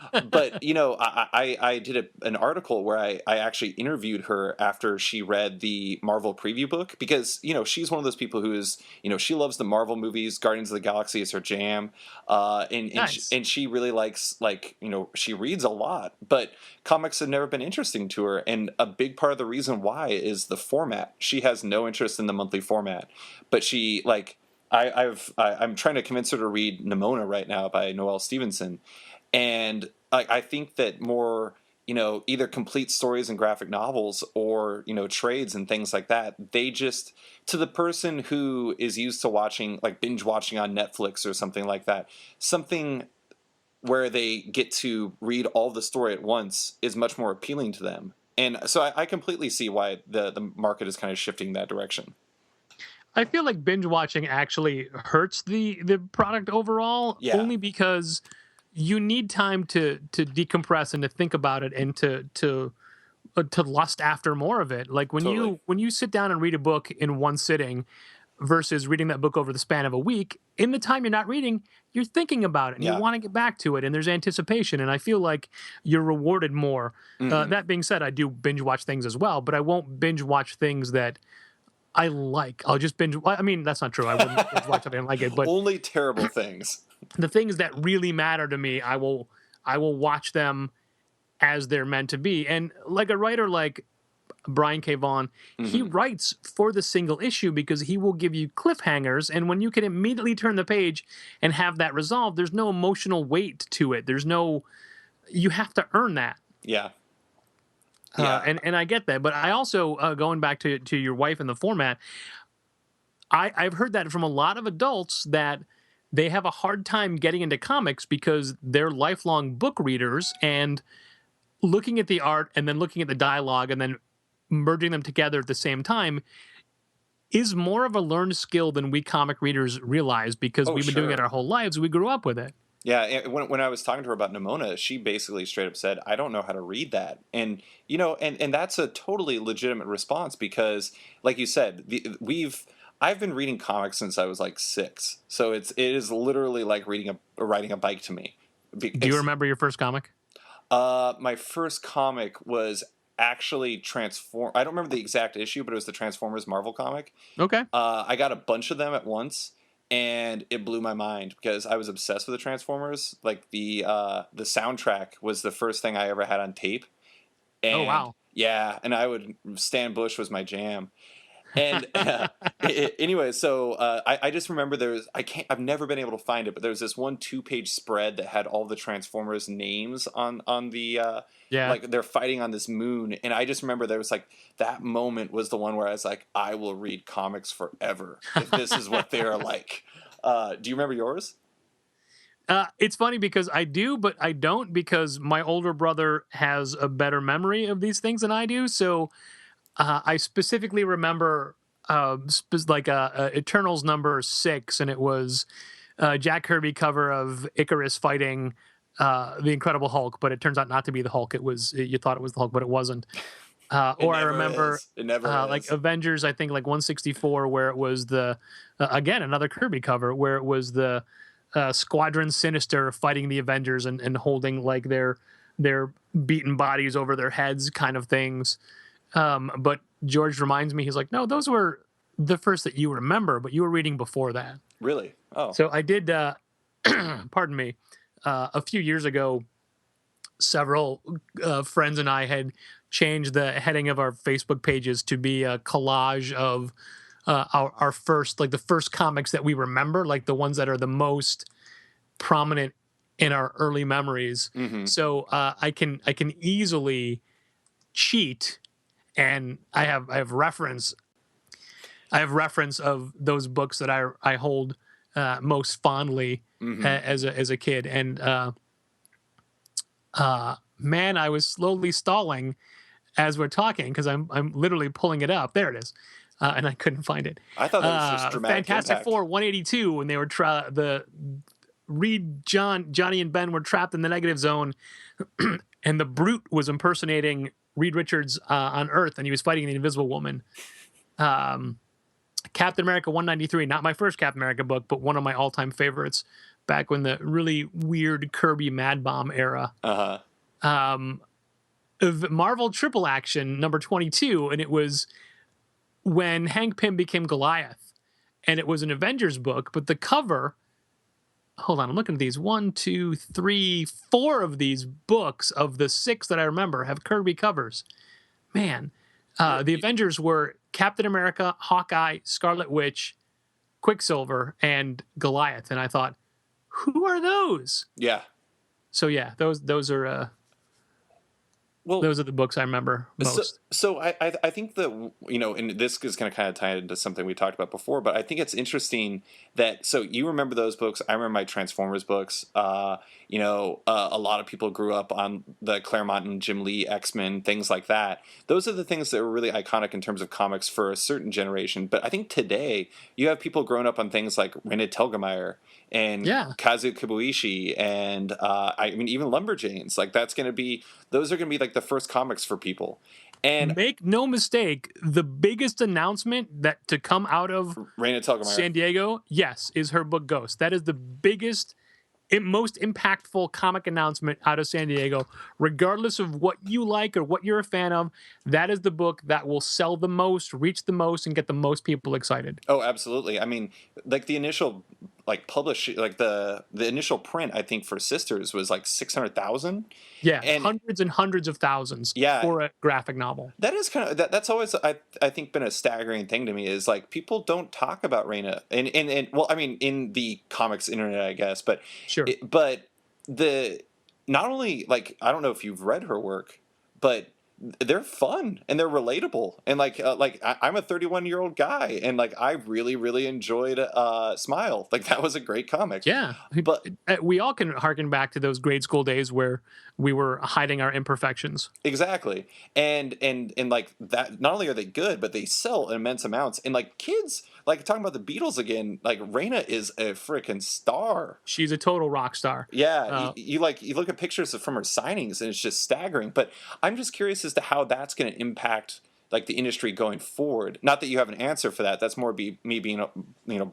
I did an article where I actually interviewed her after she read the Marvel preview book because, she's one of those people who is, she loves the Marvel movies. Guardians of the Galaxy is her jam. Nice. And she really likes, she reads a lot, but comics have never been interesting to her. And a big part of the reason why is the format. She has no interest in the monthly format, but she I'm trying to convince her to read Nimona right now by Noelle Stevenson. And I think that more, either complete stories and graphic novels or, trades and things like that, they just, to the person who is used to watching, like binge watching on Netflix or something like that, something where they get to read all the story at once is much more appealing to them. And so I completely see why the market is kind of shifting that direction. I feel like binge watching actually hurts the product overall, only because you need time to decompress and to think about it and to lust after more of it. Like when you sit down and read a book in one sitting versus reading that book over the span of a week, in the time you're not reading, you're thinking about it and you want to get back to it, and there's anticipation, and I feel like you're rewarded more. Mm-hmm. That being said, I do binge watch things as well, but I won't binge watch things that I like. I'll just binge. I mean, that's not true. I wouldn't binge watch something I like it, but only terrible things. The things that really matter to me, I will watch them as they're meant to be. And like a writer like Brian K. Vaughan, he writes for the single issue because he will give you cliffhangers, and when you can immediately turn the page and have that resolved, there's no emotional weight to it. You have to earn that. Yeah. And I get that, but I also, going back to your wife and the format, I've heard that from a lot of adults that they have a hard time getting into comics because they're lifelong book readers, and looking at the art and then looking at the dialogue and then merging them together at the same time is more of a learned skill than we comic readers realize because we've been doing it our whole lives. We grew up with it. Yeah, when I was talking to her about Nimona, she basically straight up said, I don't know how to read that. And, and that's a totally legitimate response because, like you said, I've been reading comics since I was like 6. So it is literally like riding a bike to me. Do you remember your first comic? My first comic was actually I don't remember the exact issue, but it was the Transformers Marvel comic. Okay. I got a bunch of them at once, and it blew my mind because I was obsessed with the Transformers. Like the soundtrack was the first thing I ever had on tape. And, oh wow! Yeah, and Stan Bush was my jam. And anyway, so I just remember I've never been able to find it, but there was this 1 2-page spread that had all the Transformers names on the like they're fighting on this moon, and I just remember there was like that moment was the one where I was like, I will read comics forever if this is what they are like. Do you remember yours? It's funny because I do, but I don't, because my older brother has a better memory of these things than I do. So I specifically remember Eternals #6, and it was Jack Kirby cover of Icarus fighting the Incredible Hulk, but it turns out not to be the Hulk. You thought it was the Hulk, but it wasn't. It Or I never remember is. It never like is. Avengers, I think like 164, where it was the again another Kirby cover where it was the Squadron Sinister fighting the Avengers and holding like their beaten bodies over their heads, kind of things. But George reminds me, he's like, no, those were the first that you remember, but you were reading before that. Really? Oh. So I did. Pardon me. A few years ago, several friends and I had changed the heading of our Facebook pages to be a collage of our first, like the first comics that we remember, like the ones that are the most prominent in our early memories. Mm-hmm. So I can easily cheat, and I have reference. I have reference of those books that I hold most fondly Mm-hmm. as a kid, and man, I was slowly stalling as we're talking because I'm literally pulling it up. There it is, and I couldn't find it. I thought that was just dramatic Fantastic impact. Four 182 when they were Johnny and Ben were trapped in the negative zone, and the Brute was impersonating Reed Richards on Earth, and he was fighting the Invisible Woman. Captain America 193, not my first Captain America book, but one of my all-time favorites back when the really weird Kirby Mad Bomb era. Uh-huh. Marvel Triple Action number 22, and it was when Hank Pym became Goliath, and it was an Avengers book, but the cover, hold on, I'm looking at these, 1, 2, 3, 4 of these books of the 6 that I remember have Kirby covers. Man, the Avengers were Captain America, Hawkeye, Scarlet Witch, Quicksilver, and Goliath, and I thought, who are those? Yeah. So yeah, those are those are the books I remember most. So I think that, and this is going to kind of tie into something we talked about before, but I think it's interesting that, so you remember those books. I remember my Transformers books. A lot of people grew up on the Claremont and Jim Lee X-Men, things like that. Those are the things that were really iconic in terms of comics for a certain generation. But I think today you have people growing up on things like Raina Telgemeier and Kazu Kibuishi and even Lumberjanes. Like those are going to be like the first comics for people. And make no mistake, the biggest announcement that to come out of Raina Telgemeier, San Diego, yes, is her book Ghost. That is the biggest, most impactful comic announcement out of San Diego. Regardless of what you like or what you're a fan of, that is the book that will sell the most, reach the most, and get the most people excited. Oh, absolutely. I mean, like the initial the initial print, I think for Sisters was like 600,000. Yeah, and hundreds and hundreds of thousands for a graphic novel. That is kind of that's always I think been a staggering thing to me, is like people don't talk about Raina and well, I mean, in the comics internet, I guess, but sure. But not only, like, I don't know if you've read her work, but they're fun and they're relatable, and I'm a 31-year-old guy, and like I really enjoyed Smile. Like that was a great comic. Yeah, but we all can harken back to those grade school days where we were hiding our imperfections. Exactly. And like that, not only are they good, but they sell immense amounts. And like kids, like talking about the Beatles again, like Raina is a freaking star. She's a total rock star. Yeah. You look at pictures from her signings and it's just staggering. But I'm just curious as to how that's going to impact like the industry going forward. Not that you have an answer for that. That's more me being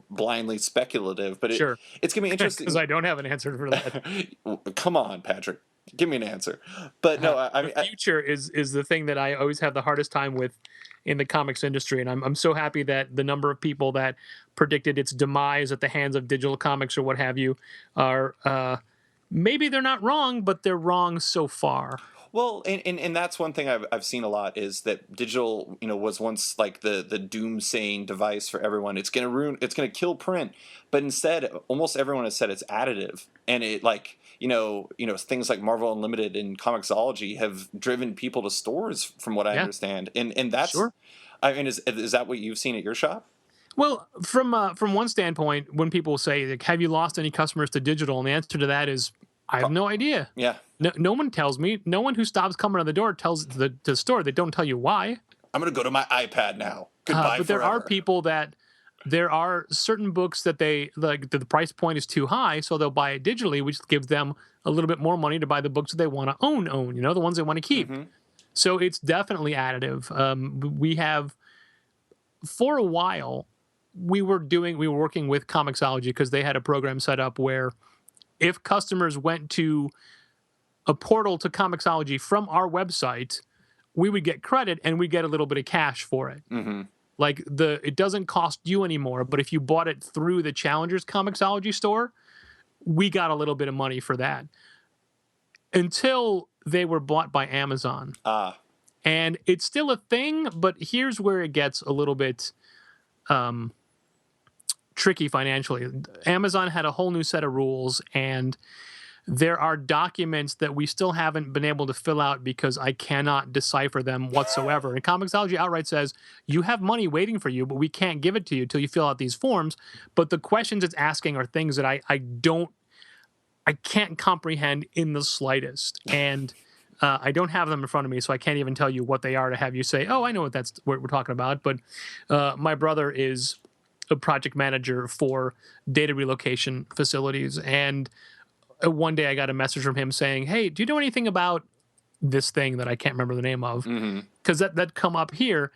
blindly speculative. But sure, it's going to be interesting. Because I don't have an answer for that. Come on, Patrick. Give me an answer. But no, I mean, the future is the thing that I always have the hardest time with in the comics industry, and I'm so happy that the number of people that predicted its demise at the hands of digital comics or what have you are maybe they're not wrong, but they're wrong so far. Well, and that's one thing I've seen a lot, is that digital, was once like the doomsaying device for everyone. It's going to kill print, but instead, almost everyone has said it's additive, and it like things like Marvel Unlimited and Comixology have driven people to stores, from what I understand, and that's sure. I mean, is that what you've seen at your shop? Well, from one standpoint, when people say, like, have you lost any customers to digital, and the answer to that is, I have no idea. Yeah. No one tells me. No one who stops coming to the door tells the store. They don't tell you why. I'm going to go to my iPad now. Goodbye but forever. there are people that there are certain books that they like the price point is too high, so they'll buy it digitally, which gives them a little bit more money to buy the books that they want to own, the ones they want to keep. Mm-hmm. So it's definitely additive. We have, for a while, we were working with Comixology because they had a program set up where if customers went to a portal to Comixology from our website, we would get credit and we get a little bit of cash for it. Mm-hmm. Like it doesn't cost you anymore, but if you bought it through the Challengers Comixology store, we got a little bit of money for that. Until they were bought by Amazon. And it's still a thing, but here's where it gets a little bit tricky financially. Amazon had a whole new set of rules, and there are documents that we still haven't been able to fill out because I cannot decipher them whatsoever. And Comixology outright says, you have money waiting for you, but we can't give it to you until you fill out these forms. But the questions it's asking are things that I can't comprehend in the slightest. And I don't have them in front of me, so I can't even tell you what they are to have you say, oh, I know what we're talking about. But my brother is a project manager for data relocation facilities. And one day I got a message from him saying, hey, do you know anything about this thing that I can't remember the name of? Because that come up here.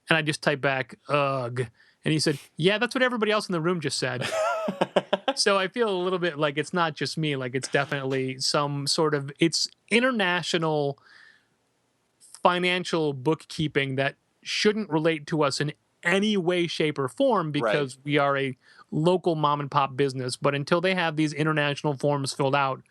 And I just typed back, ugh. And he said, yeah, that's what everybody else in the room just said. So I feel a little bit like it's not just me. Like it's definitely some sort of, it's international financial bookkeeping that shouldn't relate to us in any way, shape, or form because we are a local mom and pop business. But until they have these international forms filled out,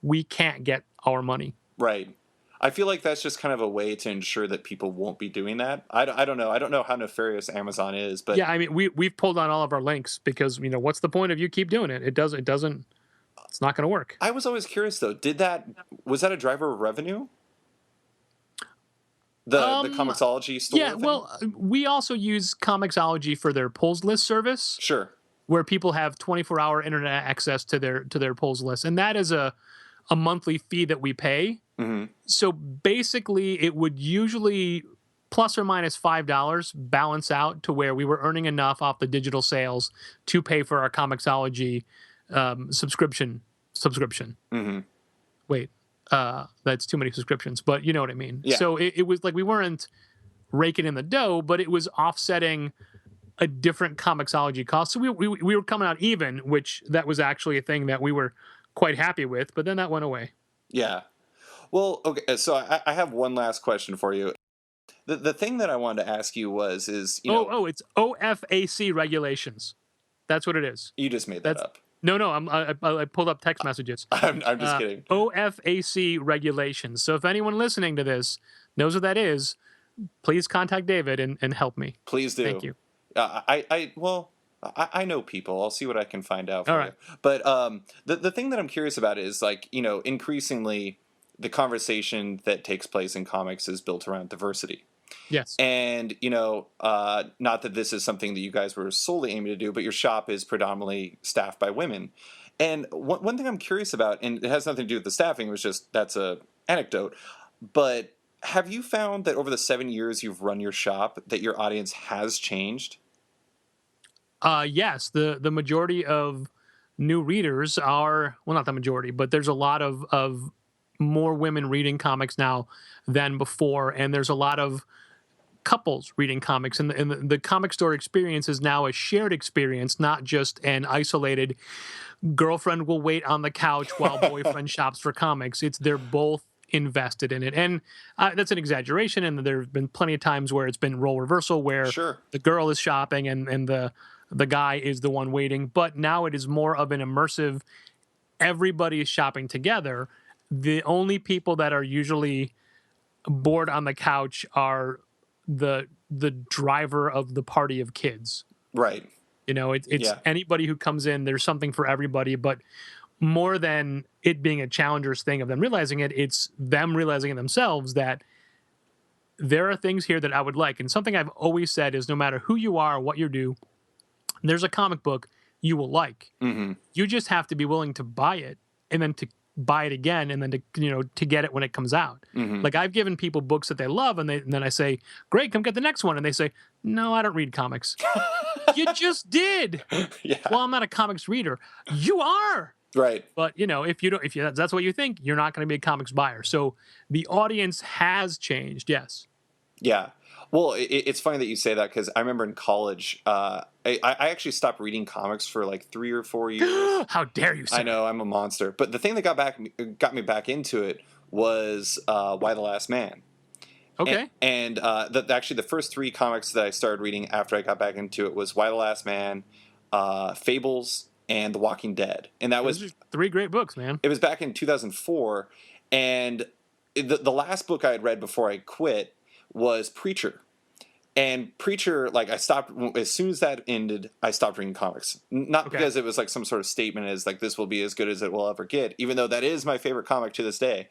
we can't get our money. Right. I feel like that's just kind of a way to ensure that people won't be doing that. I don't know. I don't know how nefarious Amazon is, but yeah, I mean, we've pulled on all of our links because what's the point of you keep doing it? It doesn't. It's not going to work. I was always curious though. Was that a driver of revenue? The Comixology store? Yeah, thing? well, we also use Comixology for their polls list service. Sure. Where people have 24-hour internet access to their polls list. And that is a monthly fee that we pay. Mm-hmm. So basically, it would usually plus or minus $5 balance out to where we were earning enough off the digital sales to pay for our Comixology subscription. Mm-hmm. Wait, that's too many subscriptions, but you know what I mean. Yeah. So it was like we weren't raking in the dough, but it was offsetting a different Comixology cost. So we were coming out even, which that was actually a thing that we were quite happy with, but then that went away. Yeah. Well, okay, so I have one last question for you. The thing that I wanted to ask you is it's OFAC regulations. That's what it is. You just made that up. No, I pulled up text messages. I'm just kidding. OFAC regulations. So if anyone listening to this knows what that is, please contact David and help me. Please do. Thank you. I know people. I'll see what I can find out for you. But the thing that I'm curious about is increasingly the conversation that takes place in comics is built around diversity. Yes. And, not that this is something that you guys were solely aiming to do, but your shop is predominantly staffed by women. And one thing I'm curious about, and it has nothing to do with the staffing, it was just, that's a anecdote, but have you found that over the 7 years you've run your shop that your audience has changed? Yes. The majority of new readers are, well, not the majority, but there's a lot of more women reading comics now than before. And there's a lot of couples reading comics. And the comic store experience is now a shared experience, not just an isolated girlfriend will wait on the couch while boyfriend shops for comics. They're both invested in it. And that's an exaggeration. And there have been plenty of times where it's been role reversal where the girl is shopping and the guy is the one waiting. But now it is more of an immersive, everybody is shopping together. The only people that are usually bored on the couch are the driver of the party of kids. Right. It's anybody who comes in, there's something for everybody, but more than it being a Challengers thing of them realizing it, it's them realizing it themselves that there are things here that I would like. And something I've always said is no matter who you are, what you do, there's a comic book you will like. Mm-hmm. You just have to be willing to buy it and then to buy it again and then to get it when it comes out. Mm-hmm. Like I've given people books that they love, and then I say, "Great, come get the next one," and they say, "No, I don't read comics." You just did. Yeah. Well, I'm not a comics reader. You are. Right. But if that's what you think, you're not going to be a comics buyer. So the audience has changed. Yes. Yeah. Well, it's funny that you say that because I remember in college, I actually stopped reading comics for like 3 or 4 years. How dare you, sir? I know, I'm a monster. But the thing that got me back into it was Why the Last Man. Okay. And actually, the first 3 comics that I started reading after I got back into it was Why the Last Man, Fables, and The Walking Dead. And that was 3 great books, man. It was back in 2004, and the last book I had read before I quit was Preacher. And Preacher, like I stopped as soon as that ended. I stopped reading comics, not because it was like some sort of statement as like this will be as good as it will ever get. Even though that is my favorite comic to this day,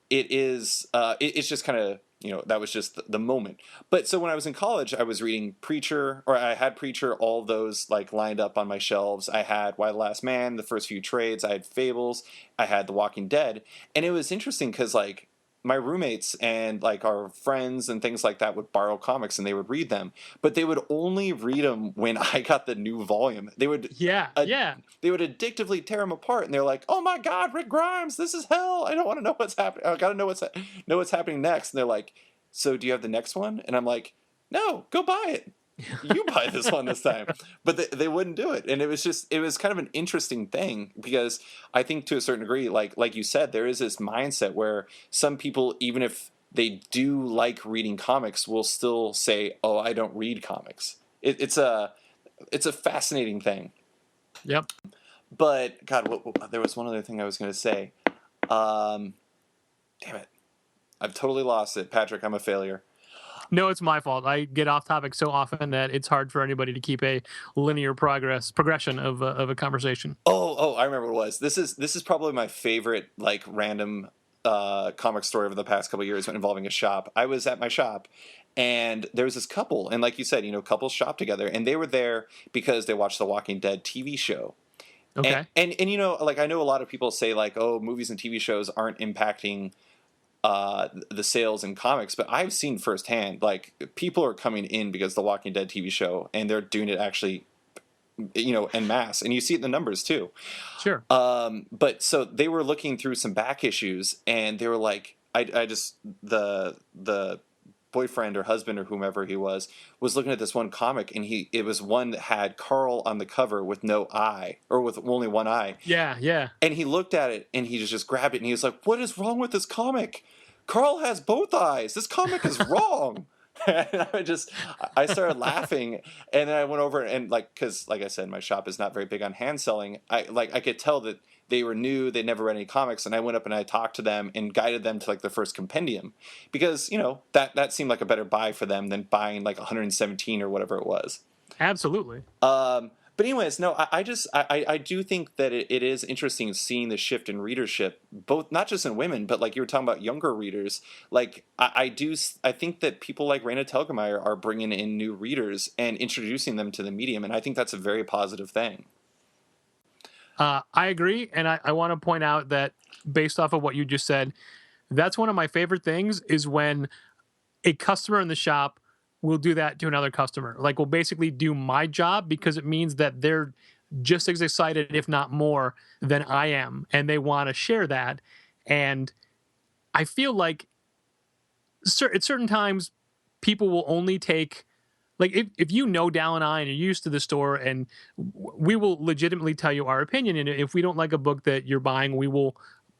it's just kind of that was just the moment. But so when I was in college, I was reading Preacher, or I had Preacher, all those like lined up on my shelves. I had Why the Last Man, the first few trades. I had Fables. I had The Walking Dead, and it was interesting because like my roommates and like our friends and things like that would borrow comics and they would read them, but they would only read them when I got the new volume. They would they would addictively tear them apart, and they're like, "Oh my God, Rick Grimes, this is hell! I don't want to know what's happening. I gotta know what's happening next." And they're like, "So do you have the next one?" And I'm like, "No, go buy it. You buy this one this time." But they wouldn't do it, and it was kind of an interesting thing because I think to a certain degree, like you said, there is this mindset where some people, even if they do like reading comics, will still say, "Oh, I don't read comics." It's a fascinating thing. Yep. But God, there was one other thing I was going to say. Damn it, I've totally lost it, Patrick. I'm a failure. No, it's my fault. I get off topic so often that it's hard for anybody to keep a linear progression of a conversation. Oh, I remember what it was. This is probably my favorite like random comic story over the past couple of years involving a shop. I was at my shop, and there was this couple, and like you said, couples shop together, and they were there because they watched the Walking Dead TV show. Okay. And like I know a lot of people say like, oh, movies and TV shows aren't impacting the sales in comics, but I've seen firsthand like people are coming in because the Walking Dead TV show, and they're doing it actually en masse, and you see it in the numbers too. Sure. But so they were looking through some back issues, and they were like, I just the boyfriend or husband or whomever he was looking at this one comic, and it was one that had Carl on the cover with no eye, or with only one eye. Yeah. And he looked at it, and he just grabbed it, and he was like, "What is wrong with this comic? Carl has both eyes. This comic is wrong." And I started laughing, and then I went over and because like I said, my shop is not very big on hand selling. I could tell that they were new, they never read any comics, and I went up and I talked to them and guided them to like the first compendium, because that seemed like a better buy for them than buying like 117 or whatever it was. Absolutely. But anyways, no, I do think that it is interesting seeing the shift in readership, both not just in women, but like you were talking about younger readers. Like I think that people like Raina Telgemeier are bringing in new readers and introducing them to the medium, and I think that's a very positive thing. I agree, and I want to point out that based off of what you just said, that's one of my favorite things is when a customer in the shop will do that to another customer. Like, will basically do my job because it means that they're just as excited, if not more, than I am, and they want to share that. And I feel like at certain times, people will only take, like, if Dal and I and you're used to the store, and we will legitimately tell you our opinion, and if we don't like a book that you're buying, we will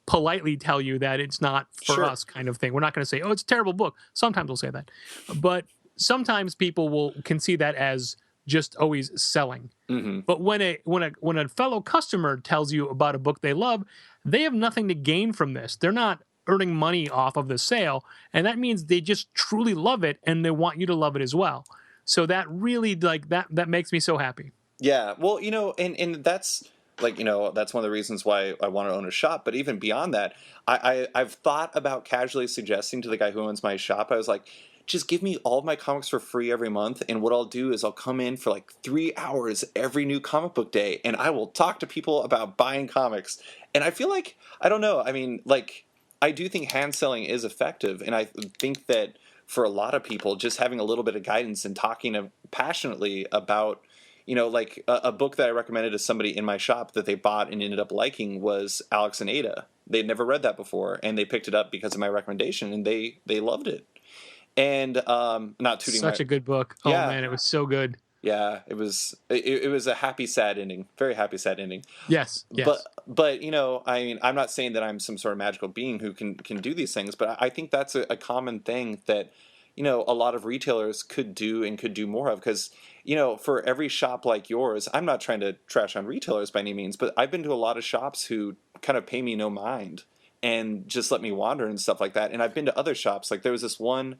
politely tell you that it's not for us, kind of thing. We're not going to say, "Oh, it's a terrible book." Sometimes we'll say that, but sometimes people can see that as just always selling. Mm-hmm. But when a fellow customer tells you about a book they love, they have nothing to gain from this. They're not earning money off of the sale, and that means they just truly love it, and they want you to love it as well. So that really, like, that makes me so happy. Yeah, well, and that's like, that's one of the reasons why I want to own a shop. But even beyond that, I've thought about casually suggesting to the guy who owns my shop, I was like, just give me all of my comics for free every month, and what I'll do is I'll come in for like 3 hours every new comic book day, and I will talk to people about buying comics. And I feel like, I don't know, I mean, like, I do think hand selling is effective, and I think that for a lot of people, just having a little bit of guidance and talking passionately about, like a book that I recommended to somebody in my shop that they bought and ended up liking was Alex and Ada. They'd never read that before, and they picked it up because of my recommendation, and they loved it. And not tooting Such a good book. Oh Yeah. man, it was so good. Yeah, it was a happy sad ending, very happy sad ending. Yes. But I mean, I'm not saying that I'm some sort of magical being who can do these things, but I think that's a common thing that a lot of retailers could do and could do more of, because for every shop like yours, I'm not trying to trash on retailers by any means, but I've been to a lot of shops who kind of pay me no mind and just let me wander and stuff like that. And I've been to other shops, like there was this one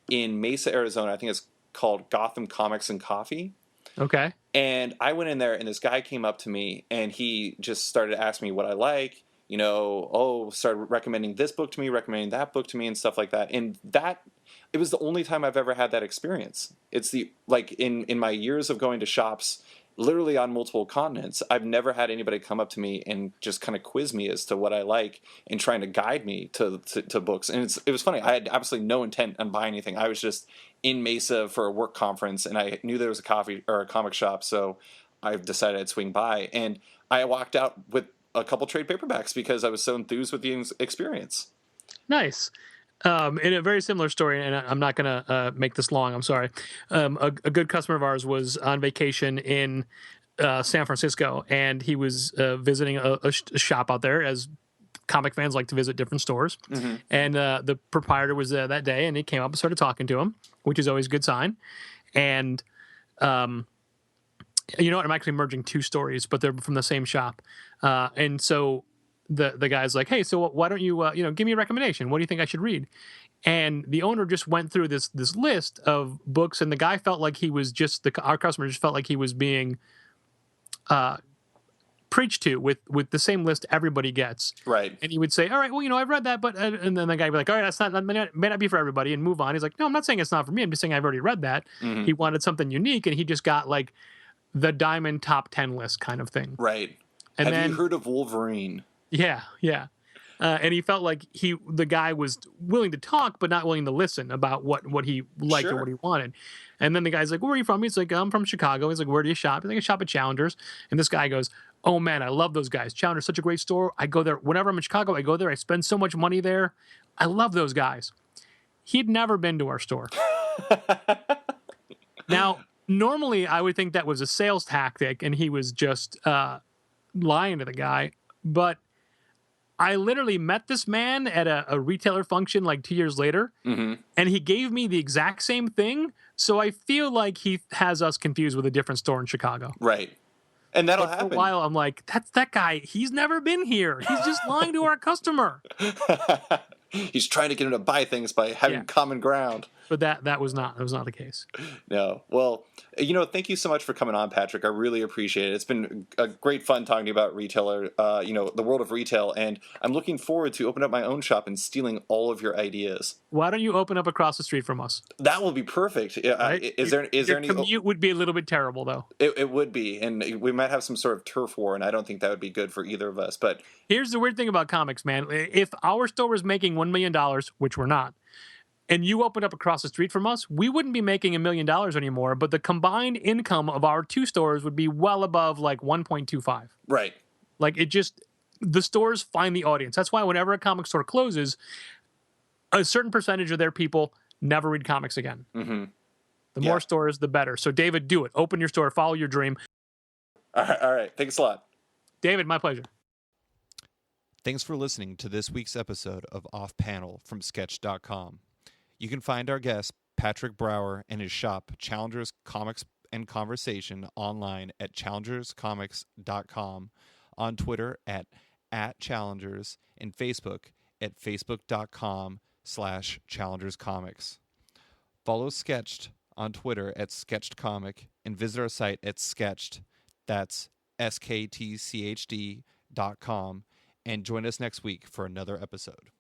in Mesa, Arizona. I think it's called Gotham Comics and Coffee. Okay. And I went in there, and this guy came up to me, and he just started asking me what I like. Started recommending this book to me, recommending that book to me, and stuff like that. And it was the only time I've ever had that experience. It's in my years of going to shops, literally on multiple continents, I've never had anybody come up to me and just kind of quiz me as to what I like and trying to guide me to books. And it was funny. I had absolutely no intent on buying anything. I was just in Mesa for a work conference, and I knew there was a coffee or a comic shop, so I decided I'd swing by. And I walked out with a couple trade paperbacks because I was so enthused with the experience. Nice. In a very similar story, and I'm not going to make this long, I'm sorry. A good customer of ours was on vacation in San Francisco, and he was visiting a shop out there, as comic fans like to visit different stores. Mm-hmm. And the proprietor was there that day, and he came up and started talking to him, which is always a good sign. And you know what? I'm actually merging two stories, but they're from the same shop. And so the guy's like, "Hey, so why don't you give me a recommendation? What do you think I should read?" And the owner just went through this list of books, and the guy felt like he was our customer just felt like he was being preached to with the same list everybody gets. Right. And he would say, "All right, well, I've read that, but," and then the guy would be like, "All right, that may not be for everybody," and move on. He's like, "No, I'm not saying it's not for me. I'm just saying I've already read that." Mm-hmm. He wanted something unique, and he just got like the diamond top 10 list kind of thing. Right. And Have you heard of Wolverine? Yeah. And he felt like the guy was willing to talk, but not willing to listen about what he liked or what he wanted. And then the guy's like, "Where are you from?" He's like, "I'm from Chicago." He's like, "Where do you shop?" He's like, "I shop at Challengers." And this guy goes, "Oh man, I love those guys. Challengers, such a great store. I go there whenever I'm in Chicago. I go there. I spend so much money there. I love those guys." He'd never been to our store. Now, normally I would think that was a sales tactic, and he was just lying to the guy. But I literally met this man at a retailer function like 2 years later, mm-hmm. and he gave me the exact same thing. So I feel like he has us confused with a different store in Chicago. Right. And that'll happen. For a while, I'm like, that's that guy. He's never been here. He's just lying to our customer. He's trying to get him to buy things by having common ground. But that was not the case. No. Well, thank you so much for coming on, Patrick. I really appreciate it. It's been a great fun talking to you about retailer, the world of retail, and I'm looking forward to opening up my own shop and stealing all of your ideas. Why don't you open up across the street from us? That will be perfect. Right? Is there any commute would be a little bit terrible though? It would be, and we might have some sort of turf war, and I don't think that would be good for either of us. But here's the weird thing about comics, man. If our store was making $1 million, which we're not, and you opened up across the street from us, we wouldn't be making $1 million anymore, but the combined income of our two stores would be well above like 1.25. Right. Like the stores find the audience. That's why whenever a comic store closes, a certain percentage of their people never read comics again. Mm-hmm. The more stores, the better. So David, do it. Open your store, follow your dream. All right. Thanks a lot. David, my pleasure. Thanks for listening to this week's episode of Off Panel from Sketch.com. You can find our guest, Patrick Brower, and his shop, Challengers Comics and Conversation, online at challengerscomics.com, on Twitter at @Challengers, and Facebook at facebook.com/challengerscomics. Follow Sketched on Twitter at SketchedComic, and visit our site at Sketched, that's SKTCHD.com, and join us next week for another episode.